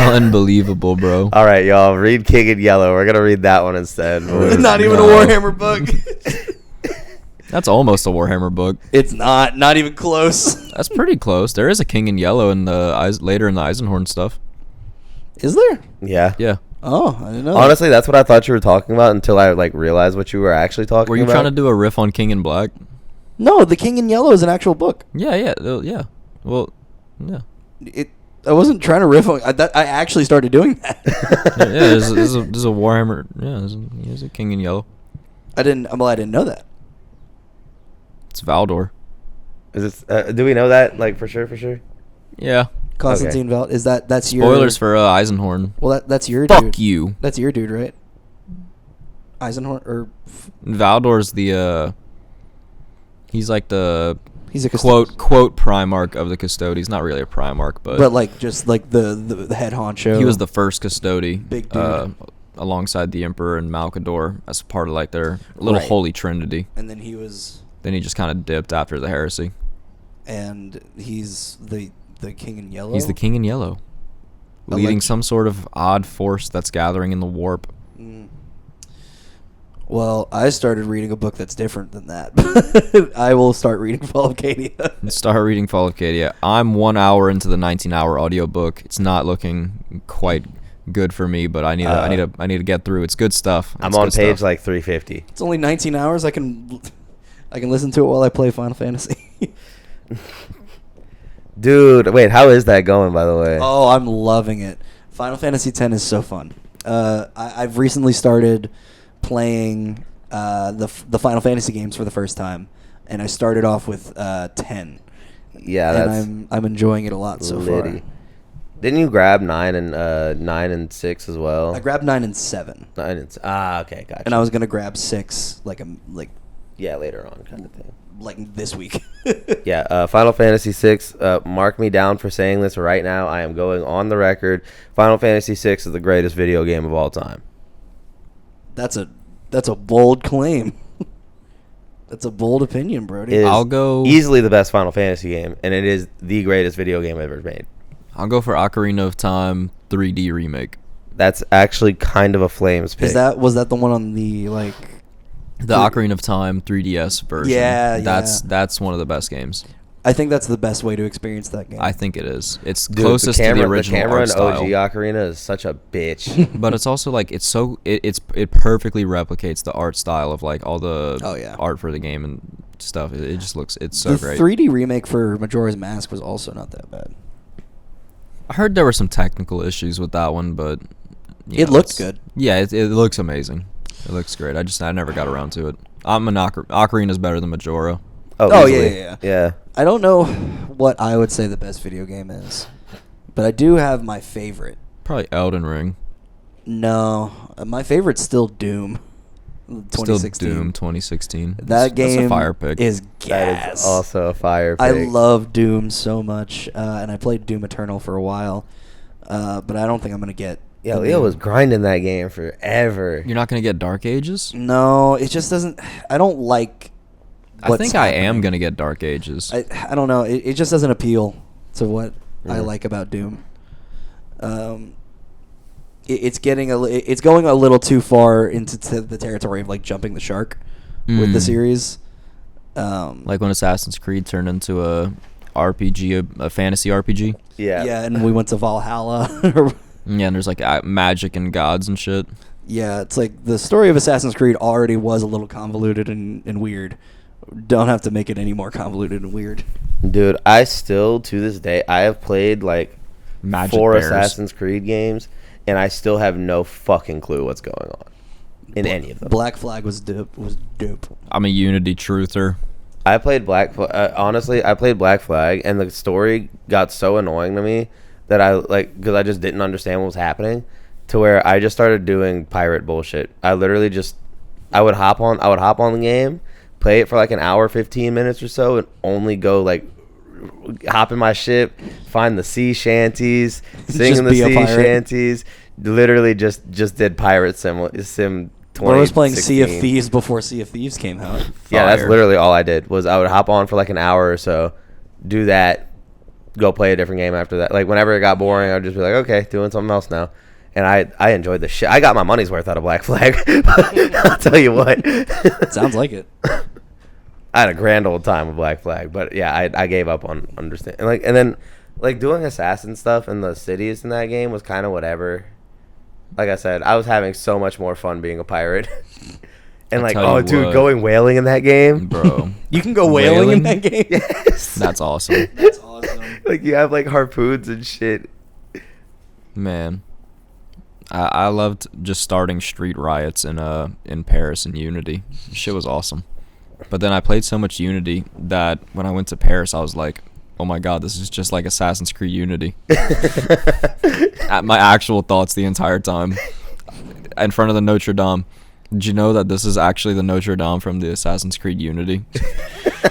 Speaker 2: Unbelievable, bro.
Speaker 1: All right, y'all. Read King in Yellow. We're gonna read that one instead. boys.
Speaker 3: Not even a
Speaker 2: No.
Speaker 3: Warhammer book.
Speaker 2: That's almost a Warhammer book.
Speaker 3: It's not even close.
Speaker 2: That's pretty close. There is a King in Yellow in the later in the Eisenhorn stuff.
Speaker 3: Is there?
Speaker 1: Yeah.
Speaker 2: Yeah.
Speaker 3: Oh, I didn't know.
Speaker 1: Honestly, that's what I thought you were talking about until I realized what you were actually talking about.
Speaker 2: Were you trying to do a riff on King in Black?
Speaker 3: No, The King in Yellow is an actual book.
Speaker 2: Yeah. Well, yeah.
Speaker 3: I wasn't trying to riff on. I actually started doing that.
Speaker 2: Yeah, there's a Warhammer. Yeah, there's a King in Yellow.
Speaker 3: I didn't know that.
Speaker 2: It's Valdor.
Speaker 1: Is it? Do we know that? Like for sure?
Speaker 2: Yeah.
Speaker 3: Constantine Val. Is that's your
Speaker 2: Spoilers for Eisenhorn.
Speaker 3: Well, that's your
Speaker 2: Fuck
Speaker 3: dude.
Speaker 2: you.
Speaker 3: That's your dude, right? Eisenhorn or
Speaker 2: Valdor's the he's like the
Speaker 3: he's a
Speaker 2: quote Primarch of the Custodies. Not really a Primarch,
Speaker 3: but like just like the head honcho.
Speaker 2: he was the first Custody.
Speaker 3: Big dude.
Speaker 2: Alongside the Emperor and Malcador as part of like their little
Speaker 3: Right.
Speaker 2: holy trinity.
Speaker 3: and then he was,
Speaker 2: Then he just kind of dipped after the heresy.
Speaker 3: and he's the King in Yellow.
Speaker 2: He's the King in Yellow, leading some sort of odd force that's gathering in the warp.
Speaker 3: Mm. Well, I started reading a book that's different than that. I will start reading Fall of Cadia.
Speaker 2: Start reading Fall of Cadia. I'm 1 hour into the 19-hour audiobook. It's not looking quite good for me, but I need to get through. It's good stuff.
Speaker 1: I'm
Speaker 2: It's
Speaker 1: on
Speaker 2: good
Speaker 1: page
Speaker 2: stuff.
Speaker 1: like 350.
Speaker 3: It's only 19 hours. I can listen to it while I play Final Fantasy.
Speaker 1: Dude, wait, how is that going, by the way?
Speaker 3: Oh, I'm loving it. Final Fantasy X is so fun. I've recently started playing the Final Fantasy games for the first time, and I started off with 10.
Speaker 1: Yeah,
Speaker 3: and I'm enjoying it a lot so far.
Speaker 1: litty. Didn't you grab 9 and 6 as well?
Speaker 3: I grabbed 9 and 7,
Speaker 1: okay, gotcha.
Speaker 3: and I was gonna grab 6 like
Speaker 1: later on kind of thing.
Speaker 3: like this week.
Speaker 1: Yeah, Final Fantasy VI. Mark me down for saying this right now. I am going on the record. Final Fantasy VI is the greatest video game of all time.
Speaker 3: That's a bold claim. That's a bold opinion, Brodie.
Speaker 1: It is
Speaker 2: I'll go
Speaker 1: easily the best Final Fantasy game, and it is the greatest video game ever made.
Speaker 2: I'll go for Ocarina of Time 3D remake.
Speaker 1: That's actually kind of a Flames pick.
Speaker 3: Was that the one on the like?
Speaker 2: The Ocarina of Time 3DS version.
Speaker 3: Yeah,
Speaker 2: That's one of the best games.
Speaker 3: I think that's the best way to experience that game.
Speaker 2: I think it is. It's
Speaker 1: Dude,
Speaker 2: closest to the original
Speaker 1: The camera
Speaker 2: art
Speaker 1: in
Speaker 2: style.
Speaker 1: OG Ocarina is such a bitch.
Speaker 2: But it's also like it perfectly replicates the art style of like all the
Speaker 3: Oh, yeah.
Speaker 2: art for the game and stuff. It just looks it's
Speaker 3: the
Speaker 2: so great.
Speaker 3: 3D remake for Majora's Mask was also not that bad.
Speaker 2: I heard there were some technical issues with that one, but
Speaker 3: It looked good.
Speaker 2: Yeah, it looks amazing. It looks great. I never got around to it. I'm an Ocarina's better than Majora.
Speaker 3: Oh,
Speaker 1: easily.
Speaker 3: yeah. I don't know what I would say the best video game is, but I do have my favorite.
Speaker 2: Probably Elden Ring.
Speaker 3: No, my favorite's still Doom. 2016.
Speaker 2: Still Doom 2016.
Speaker 3: That game
Speaker 2: that's a fire pick.
Speaker 3: is
Speaker 1: That
Speaker 3: gas.
Speaker 1: is also a fire pick.
Speaker 3: I love Doom so much, and I played Doom Eternal for a while, but I don't think I'm gonna get.
Speaker 1: Yeah,
Speaker 3: the
Speaker 1: Leo
Speaker 3: new-
Speaker 1: was grinding that game forever.
Speaker 2: You're not gonna get Dark Ages.
Speaker 3: No, it just doesn't. I don't like.
Speaker 2: I think I am
Speaker 3: happening.
Speaker 2: gonna get Dark Ages.
Speaker 3: I don't know. It just doesn't appeal to what I
Speaker 1: Mm.
Speaker 3: like about Doom. It's going a little too far into the territory of like jumping the shark with the series.
Speaker 2: Like when Assassin's Creed turned into a RPG, a fantasy RPG.
Speaker 1: Yeah.
Speaker 3: Yeah, and we went to Valhalla.
Speaker 2: Yeah, and there's like magic and gods and shit.
Speaker 3: Yeah, it's like the story of Assassin's Creed already was a little convoluted and weird. Don't have to make it any more convoluted and weird.
Speaker 1: Dude, I still, to this day, I have played like
Speaker 2: Magic
Speaker 1: 4
Speaker 2: Bears.
Speaker 1: Assassin's Creed games, and I still have no fucking clue what's going on in any of them.
Speaker 3: Black Flag was dope.
Speaker 2: I'm a Unity truther.
Speaker 1: I played honestly, I played Black Flag, and the story got so annoying to me that because I just didn't understand what was happening, to where I just started doing pirate bullshit. I literally I would hop on the game, play it for like an hour, 15 minutes or so, and only go like hop in my ship, find the sea shanties, sing in the sea shanties. Literally just did pirate sim 2016.
Speaker 3: I was playing Sea of Thieves before Sea of Thieves came out.
Speaker 1: Yeah, that's literally all I did. Was I would hop on for like an hour or so, do that, go play a different game after that. Like whenever it got boring, I'd just be like, okay, doing something else now. And I enjoyed the shit. I got my money's worth out of Black Flag. I'll tell you what.
Speaker 3: Sounds like it.
Speaker 1: I had a grand old time with Black Flag, but yeah, I gave up on understanding. And then doing assassin stuff in the cities in that game was kind of whatever. Like I said, I was having so much more fun being a pirate. And going whaling in that game,
Speaker 2: bro.
Speaker 3: You can go whaling in that game.
Speaker 1: Yes,
Speaker 2: that's awesome.
Speaker 3: That's awesome.
Speaker 1: Like you have like harpoons and shit.
Speaker 2: Man, I loved just starting street riots in Paris in Unity. Shit was awesome. But then I played so much Unity that when I went to Paris, I was like, oh my god, this is just like Assassin's Creed Unity. My actual thoughts the entire time. In front of the Notre Dame. Did you know that this is actually the Notre Dame from the Assassin's Creed Unity?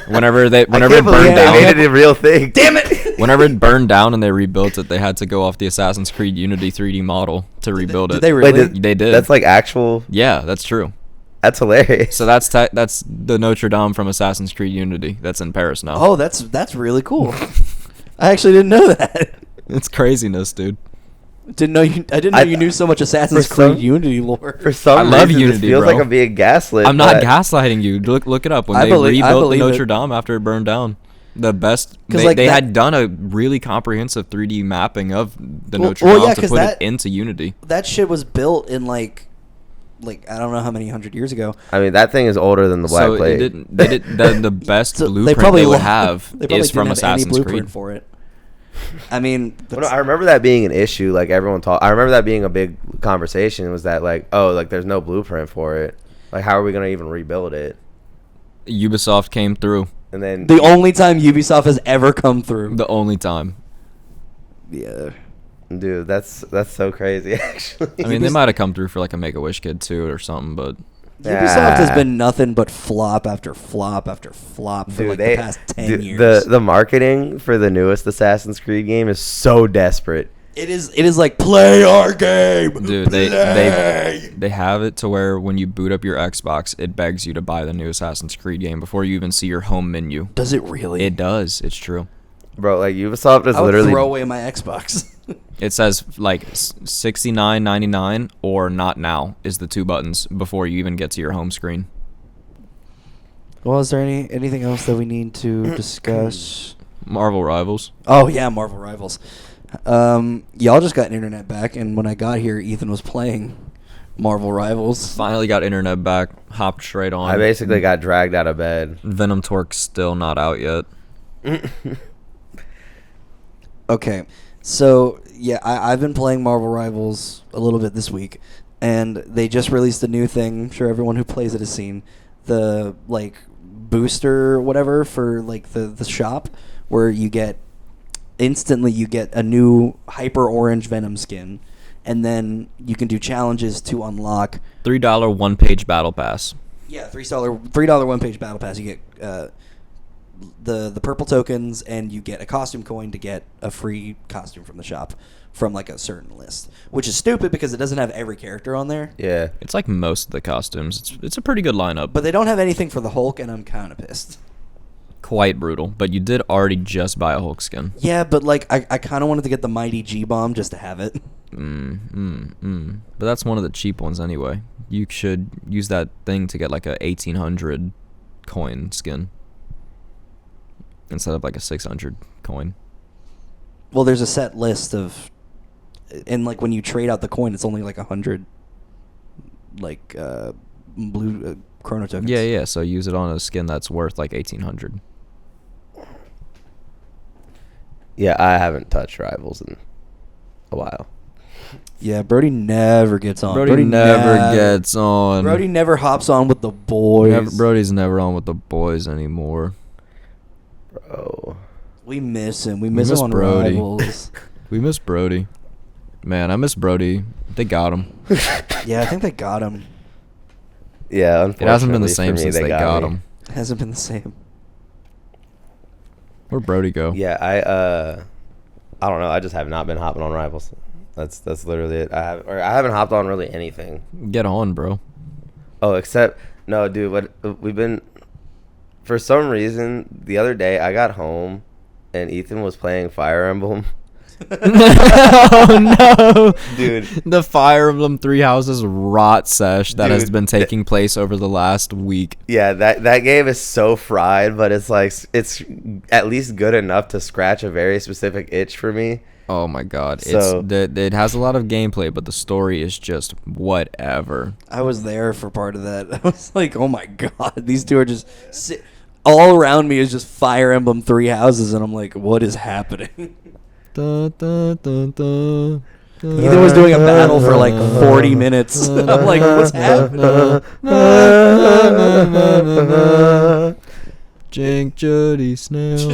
Speaker 2: Whenever it burned down,
Speaker 1: they made it a real thing.
Speaker 3: Damn it!
Speaker 2: Whenever it burned down and they rebuilt it, they had to go off the Assassin's Creed Unity 3D model to rebuild it.
Speaker 3: Did they really?
Speaker 2: They did.
Speaker 1: That's like actual.
Speaker 2: Yeah, that's true.
Speaker 1: That's hilarious.
Speaker 2: So that's the Notre Dame from Assassin's Creed Unity. That's in Paris now.
Speaker 3: Oh, that's really cool. I actually didn't know that.
Speaker 2: It's craziness, dude.
Speaker 3: I didn't know you knew so much Assassin's Creed Unity lore.
Speaker 1: For some
Speaker 2: love
Speaker 1: reason,
Speaker 2: Unity,
Speaker 1: this feels
Speaker 2: bro.
Speaker 1: like I'm being gaslit.
Speaker 2: I'm not gaslighting you. Look it up. When they rebuilt the Notre Dame after it burned down, the best they had done a really comprehensive 3D mapping of the Notre Dame to put it into Unity.
Speaker 3: That shit was built in like I don't know how many hundred years ago.
Speaker 1: I mean, that thing is older than the Black Plague.
Speaker 2: They did the best blueprint they would have is from Assassin's Creed.
Speaker 3: For it. I mean,
Speaker 1: I remember that being an issue. Like everyone I remember that being a big conversation. Was that there's no blueprint for it. Like, how are we gonna even rebuild it?
Speaker 2: Ubisoft came through.
Speaker 1: And then
Speaker 3: the only time Ubisoft has ever come through.
Speaker 2: The only time.
Speaker 3: Yeah.
Speaker 1: Dude, that's so crazy. Actually,
Speaker 2: I mean, they might have come through for like a Make-A-Wish Kid too or something, but
Speaker 3: Ubisoft has been nothing but flop after flop after flop for the past 10 years.
Speaker 1: The marketing for the newest Assassin's Creed game is so desperate.
Speaker 3: It is like, play our game,
Speaker 2: dude. They have it to where when you boot up your Xbox, it begs you to buy the new Assassin's Creed game before you even see your home menu.
Speaker 3: Does it really?
Speaker 2: It does. It's true.
Speaker 1: Bro, like Ubisoft is
Speaker 3: I would
Speaker 1: literally
Speaker 3: throw away my Xbox.
Speaker 2: It says like $69.99 or not now is the two buttons before you even get to your home screen.
Speaker 3: Well, is there anything else that we need to discuss?
Speaker 2: Marvel Rivals.
Speaker 3: Oh yeah, Marvel Rivals. Y'all just got internet back, and when I got here, Ethan was playing Marvel Rivals.
Speaker 2: Finally got internet back. Hopped straight on.
Speaker 1: I basically got dragged out of bed.
Speaker 2: Venom Torque's still not out yet.
Speaker 3: Okay, so yeah, I've been playing Marvel Rivals a little bit this week, and they just released a new thing. I'm sure everyone who plays it has seen the booster or whatever for the shop, where you get a new hyper orange Venom skin, and then you can do challenges to unlock
Speaker 2: $3 one-page battle pass.
Speaker 3: Yeah, $3 one-page battle pass. You get the purple tokens, and you get a costume coin to get a free costume from the shop from a certain list, which is stupid because it doesn't have every character on there.
Speaker 1: Yeah,
Speaker 2: it's like most of the costumes. It's a pretty good lineup,
Speaker 3: but they don't have anything for the Hulk, and I'm kind of pissed.
Speaker 2: Quite brutal, but you did already just buy a Hulk skin.
Speaker 3: Yeah, but I kind of wanted to get the Mighty G-Bomb just to have it.
Speaker 2: But that's one of the cheap ones anyway. You should use that thing to get a 1800 coin skin instead of a 600 coin.
Speaker 3: Well, there's a set list of, and when you trade out the coin, it's only 100 like blue chrono tokens.
Speaker 2: Yeah. So use it on a skin that's worth like 1,800.
Speaker 1: Yeah, I haven't touched Rivals in a while.
Speaker 3: Yeah, Brodie never gets on.
Speaker 2: Brody never gets on.
Speaker 3: Brodie never hops on with the boys.
Speaker 2: Brody's never on with the boys anymore.
Speaker 1: Bro.
Speaker 3: We miss him. We miss him on
Speaker 2: Brodie.
Speaker 3: Rivals.
Speaker 2: We miss Brodie. Man, I miss Brodie. They got him.
Speaker 3: Yeah, I think they got him.
Speaker 1: Yeah,
Speaker 2: It hasn't been the
Speaker 1: unfortunately
Speaker 2: same
Speaker 1: for me,
Speaker 2: since they got
Speaker 1: me.
Speaker 2: him.
Speaker 3: It hasn't been the same.
Speaker 2: Where'd Brodie go?
Speaker 1: Yeah, I don't know. I just have not been hopping on Rivals. That's literally it. I haven't hopped on really anything.
Speaker 2: Get on, bro.
Speaker 1: Oh, except no, dude. What we've been for some reason the other day I got home and Ethan was playing Fire Emblem.
Speaker 2: Oh no,
Speaker 1: Dude.
Speaker 2: The Fire Emblem Three Houses rot sesh that has
Speaker 1: Dude,
Speaker 2: been taking place over the last week.
Speaker 1: Yeah, that game is so fried, but it's like it's at least good enough to scratch a very specific itch for me.
Speaker 2: Oh my god,
Speaker 1: So-
Speaker 2: it has a lot of gameplay, but the story is just whatever.
Speaker 3: I was there for part of that. I was like, oh my god, these two are just all around me is just Fire Emblem Three Houses, and I'm like, what is happening?
Speaker 2: Dun, dun, dun, dun, dun,
Speaker 3: Ethan was doing a battle for like 40 minutes. I'm like, what's happening?
Speaker 2: Jink Judy Snail.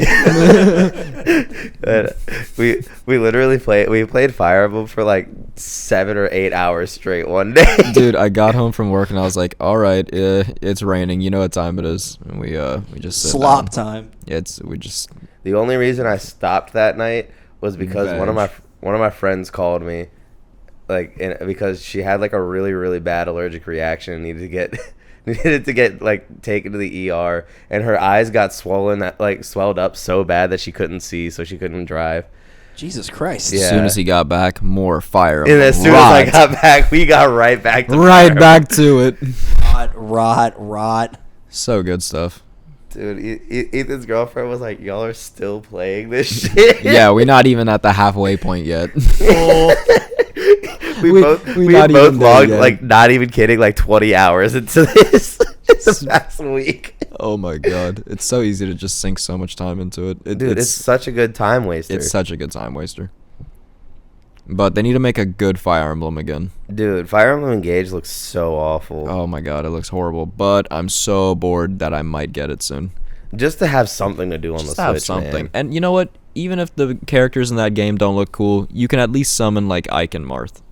Speaker 1: we literally played Fire Emblem for like 7 or 8 hours straight one day.
Speaker 2: Dude, I got home from work and I was like, all right, it's raining. You know what time it is. And we just sit
Speaker 3: Slop
Speaker 2: down.
Speaker 3: time.
Speaker 1: The only reason I stopped that night was because one of my friends called me, because she had like a really, really bad allergic reaction and needed to get like taken to the ER, and her eyes got swollen, swelled up so bad that she couldn't see, so she couldn't drive.
Speaker 3: Jesus Christ.
Speaker 1: Yeah.
Speaker 2: As soon as he got back, more Fire
Speaker 1: And
Speaker 2: Emblem.
Speaker 1: as soon as I got back, we got right back to
Speaker 2: right
Speaker 1: Fire
Speaker 2: back to it.
Speaker 3: Rot.
Speaker 2: So good stuff.
Speaker 1: Dude, Ethan's girlfriend was like, y'all are still playing this shit?
Speaker 2: Yeah, we're not even at the halfway point yet.
Speaker 1: we both
Speaker 2: not even there
Speaker 1: logged,
Speaker 2: yet.
Speaker 1: like, not even kidding, like 20 hours into this the past week.
Speaker 2: Oh my god, it's so easy to just sink so much time into it.
Speaker 1: Dude, it's such a good time waster.
Speaker 2: It's such a good time waster. But they need to make a good Fire Emblem again.
Speaker 1: Dude, Fire Emblem Engage looks so awful.
Speaker 2: Oh my god, it looks horrible. But I'm so bored that I might get it soon.
Speaker 1: Just to have something to do on
Speaker 2: Just
Speaker 1: the
Speaker 2: to have
Speaker 1: Switch,
Speaker 2: something.
Speaker 1: man.
Speaker 2: And you know what? Even if the characters in that game don't look cool, you can at least summon like Ike and Marth.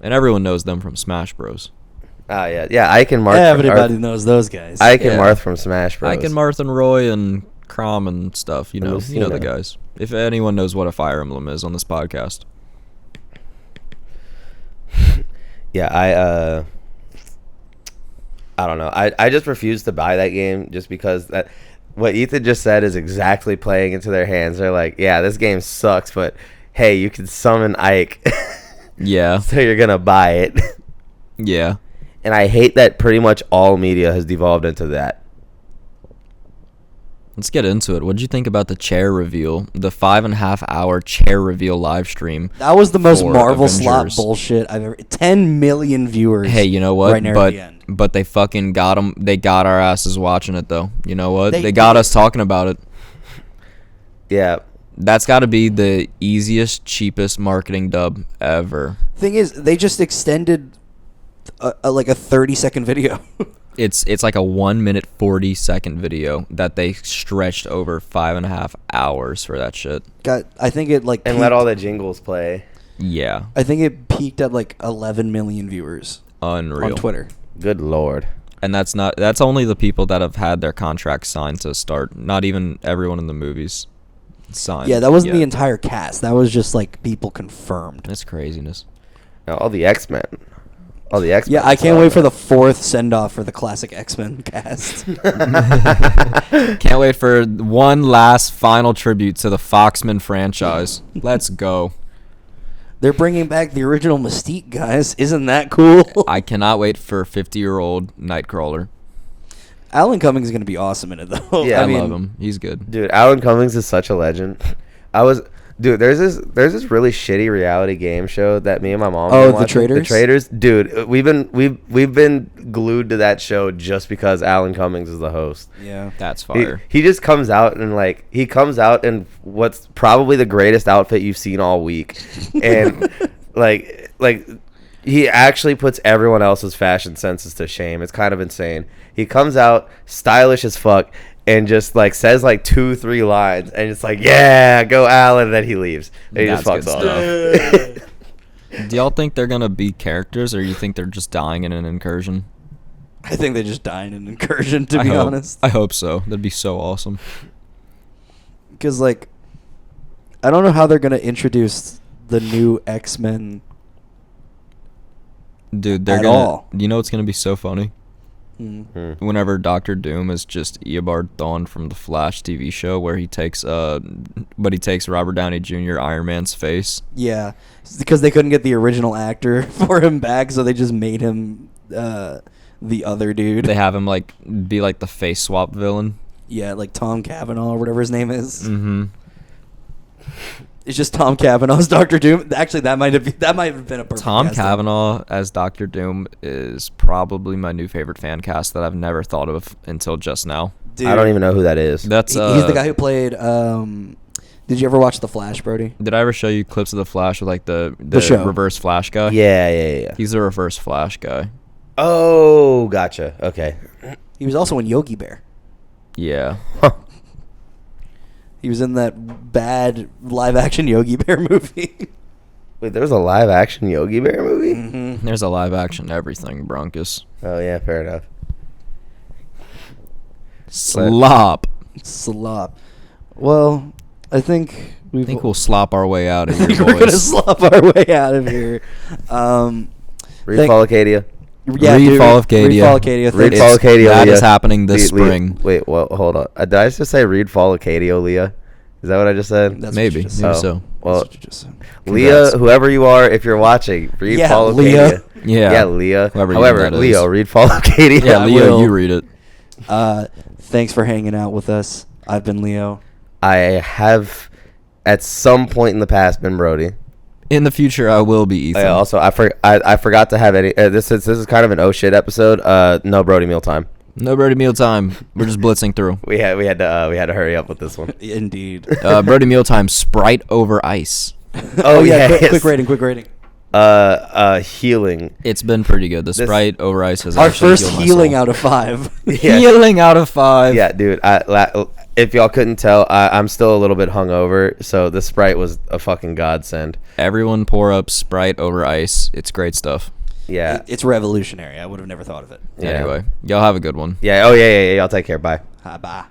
Speaker 2: And everyone knows them from Smash Bros.
Speaker 1: Ah, yeah, Ike and Marth.
Speaker 3: Everybody knows those guys.
Speaker 1: Ike and
Speaker 2: Yeah.
Speaker 1: Marth from Smash Bros.
Speaker 2: Ike and Marth and Roy and Crom and stuff. You know
Speaker 1: Lucina.
Speaker 2: the guys. If anyone knows what a Fire Emblem is on this podcast.
Speaker 1: Yeah, I don't know. I just refuse to buy that game just because what Ethan just said is exactly playing into their hands. They're like, yeah, this game sucks, but hey, you can summon Ike.
Speaker 2: Yeah.
Speaker 1: So you're going to buy it.
Speaker 2: Yeah.
Speaker 1: And I hate that pretty much all media has devolved into that.
Speaker 2: Let's get into it. What did you think about the chair reveal? The 5.5 hour chair reveal live stream.
Speaker 3: That was the most
Speaker 2: for
Speaker 3: Marvel slot
Speaker 2: Avengers.
Speaker 3: bullshit I've ever. 10 million viewers.
Speaker 2: Hey, you know what?
Speaker 3: Right near the end.
Speaker 2: But they fucking got them. They got our asses watching it, though. You know what?
Speaker 3: They
Speaker 2: They got
Speaker 3: did.
Speaker 2: us talking about it.
Speaker 1: Yeah.
Speaker 2: That's got to be the easiest, cheapest marketing dub ever.
Speaker 3: Thing is, they just extended like a 30-second video.
Speaker 2: It's like a 1 minute 40-second video that they stretched over 5.5 hours for that shit.
Speaker 3: I think it like
Speaker 1: And
Speaker 3: peaked,
Speaker 1: let all the jingles play.
Speaker 2: Yeah,
Speaker 3: I think it peaked at like 11 million viewers
Speaker 2: unreal.
Speaker 3: on Twitter.
Speaker 1: Good Lord.
Speaker 2: And that's only the people that have had their contracts signed to start. Not even everyone in the movies signed.
Speaker 3: Yeah, that wasn't the
Speaker 2: yet.
Speaker 3: entire cast. That was just like people confirmed.
Speaker 2: That's craziness.
Speaker 1: Now, all the X-Men. All the X-Men.
Speaker 3: Yeah, I can't wait for the 4th send-off for the classic X-Men cast.
Speaker 2: Can't wait for one last final tribute to the Foxman franchise. Let's go.
Speaker 3: They're bringing back the original Mystique, guys. Isn't that cool?
Speaker 2: I cannot wait for 50-year-old Nightcrawler.
Speaker 3: Alan Cummings is going to be awesome in it, though.
Speaker 1: Yeah,
Speaker 2: I
Speaker 3: I mean,
Speaker 2: love him. He's good.
Speaker 1: Dude, Alan Cummings is such a legend. Dude, there's this really shitty reality game show that me and my mom.
Speaker 3: Oh,
Speaker 1: been watching.
Speaker 3: The
Speaker 1: Traitors, dude. We've been glued to that show just because Alan Cummings is the host.
Speaker 3: Yeah,
Speaker 2: that's fire.
Speaker 1: He just comes out in what's probably the greatest outfit you've seen all week, and like he actually puts everyone else's fashion senses to shame. It's kind of insane. He comes out stylish as fuck. And just like says like 2-3 lines, and it's like, yeah, go Alan, and then he leaves. And he just fucks off.
Speaker 2: Do y'all think they're gonna be characters, or you think they're just dying in an incursion?
Speaker 3: I think they just died in an incursion. To be honest,
Speaker 2: I hope so. That'd be so awesome.
Speaker 3: Because like, I don't know how they're gonna introduce the new X-Men.
Speaker 2: Dude, they're
Speaker 3: all.
Speaker 2: You know what's gonna be so funny?
Speaker 3: Mm.
Speaker 2: Whenever Dr. Doom is just Eobard Thawne from the Flash TV show, where he takes Robert Downey Jr. Iron Man's face.
Speaker 3: Yeah, it's because they couldn't get the original actor for him back, so they just made him the other dude.
Speaker 2: They have him like be like the face swap villain.
Speaker 3: Yeah, like Tom Cavanaugh or whatever his name is.
Speaker 2: Mm-hmm.
Speaker 3: It's just Tom Cavanaugh's Dr. Doom. Actually, that might have been a perfect
Speaker 2: Tom
Speaker 3: casting.
Speaker 2: Cavanaugh as Dr. Doom is probably my new favorite fan cast that I've never thought of until just now.
Speaker 3: Dude,
Speaker 1: I don't even know who that is.
Speaker 2: That's
Speaker 3: he's the guy who played. Did you ever watch The Flash, Brodie?
Speaker 2: Did I ever show you clips of the Flash with like the
Speaker 3: show.
Speaker 2: reverse Flash guy?
Speaker 1: Yeah.
Speaker 2: He's the reverse Flash guy.
Speaker 1: Oh, gotcha. Okay.
Speaker 3: He was also in Yogi Bear.
Speaker 2: Yeah.
Speaker 1: Huh.
Speaker 3: He was in that bad live-action Yogi Bear movie.
Speaker 1: Wait, there was a live-action Yogi Bear movie?
Speaker 3: Mm-hmm.
Speaker 2: There's a live action everything, Bronkus.
Speaker 1: Oh, yeah, fair enough.
Speaker 2: Slop.
Speaker 3: Well, I think
Speaker 2: we'll slop our way out of
Speaker 3: I
Speaker 2: here,
Speaker 3: think we're gonna
Speaker 2: boys.
Speaker 3: slop our way out of here.
Speaker 1: Read Fall Acadia.
Speaker 3: Yeah,
Speaker 2: Read
Speaker 3: dude,
Speaker 2: Fall of Cadia.
Speaker 3: Read Fall of Cadia.
Speaker 1: Read
Speaker 3: Thanks.
Speaker 1: Fall of Cadia,
Speaker 2: That
Speaker 1: Leah.
Speaker 2: is happening this spring.
Speaker 1: Wait, well, hold on. Did I just say read Fall of Cadia, Leah? Is that what I just said?
Speaker 3: That's
Speaker 2: Maybe.
Speaker 3: what you just
Speaker 2: Maybe
Speaker 3: said.
Speaker 2: so.
Speaker 1: Well,
Speaker 3: That's what you just said.
Speaker 1: Leah,
Speaker 2: Congrats.
Speaker 1: whoever you are, if you're watching, read
Speaker 3: Yeah,
Speaker 1: Fall of
Speaker 3: Leah.
Speaker 1: Cadia.
Speaker 2: Yeah.
Speaker 1: Leah.
Speaker 2: Whoever you
Speaker 1: However,
Speaker 2: think that
Speaker 1: Leo,
Speaker 2: is.
Speaker 1: read Fall of Cadia.
Speaker 2: Yeah,
Speaker 3: I
Speaker 2: Leo,
Speaker 3: will.
Speaker 2: you read it.
Speaker 3: Thanks for hanging out with us. I've been Leo.
Speaker 1: I have, at some point in the past, been Brodie.
Speaker 2: In the future, I will be Ethan.
Speaker 1: Also, I forgot to have any. This is kind of an oh shit episode. No Brodie mealtime.
Speaker 2: No Brodie mealtime. We're just blitzing through.
Speaker 1: We had to hurry up with this one.
Speaker 3: Indeed.
Speaker 2: Brodie mealtime. Sprite over ice.
Speaker 3: Oh yeah.
Speaker 1: yes.
Speaker 3: Quick rating.
Speaker 1: Healing.
Speaker 2: It's been pretty good. The Sprite over ice has
Speaker 3: Our
Speaker 2: actually
Speaker 3: first
Speaker 2: healed my
Speaker 3: healing
Speaker 2: soul.
Speaker 3: out of 5.
Speaker 1: Yeah.
Speaker 2: Healing out of 5.
Speaker 1: Yeah, dude. If y'all couldn't tell, I'm still a little bit hungover, so the Sprite was a fucking godsend.
Speaker 2: Everyone pour up Sprite over ice. It's great stuff.
Speaker 1: Yeah.
Speaker 3: It's revolutionary. I would have never thought of it.
Speaker 1: Yeah.
Speaker 2: Anyway, y'all have a good one.
Speaker 1: Yeah. Oh yeah. Y'all take care. Bye.
Speaker 3: Bye.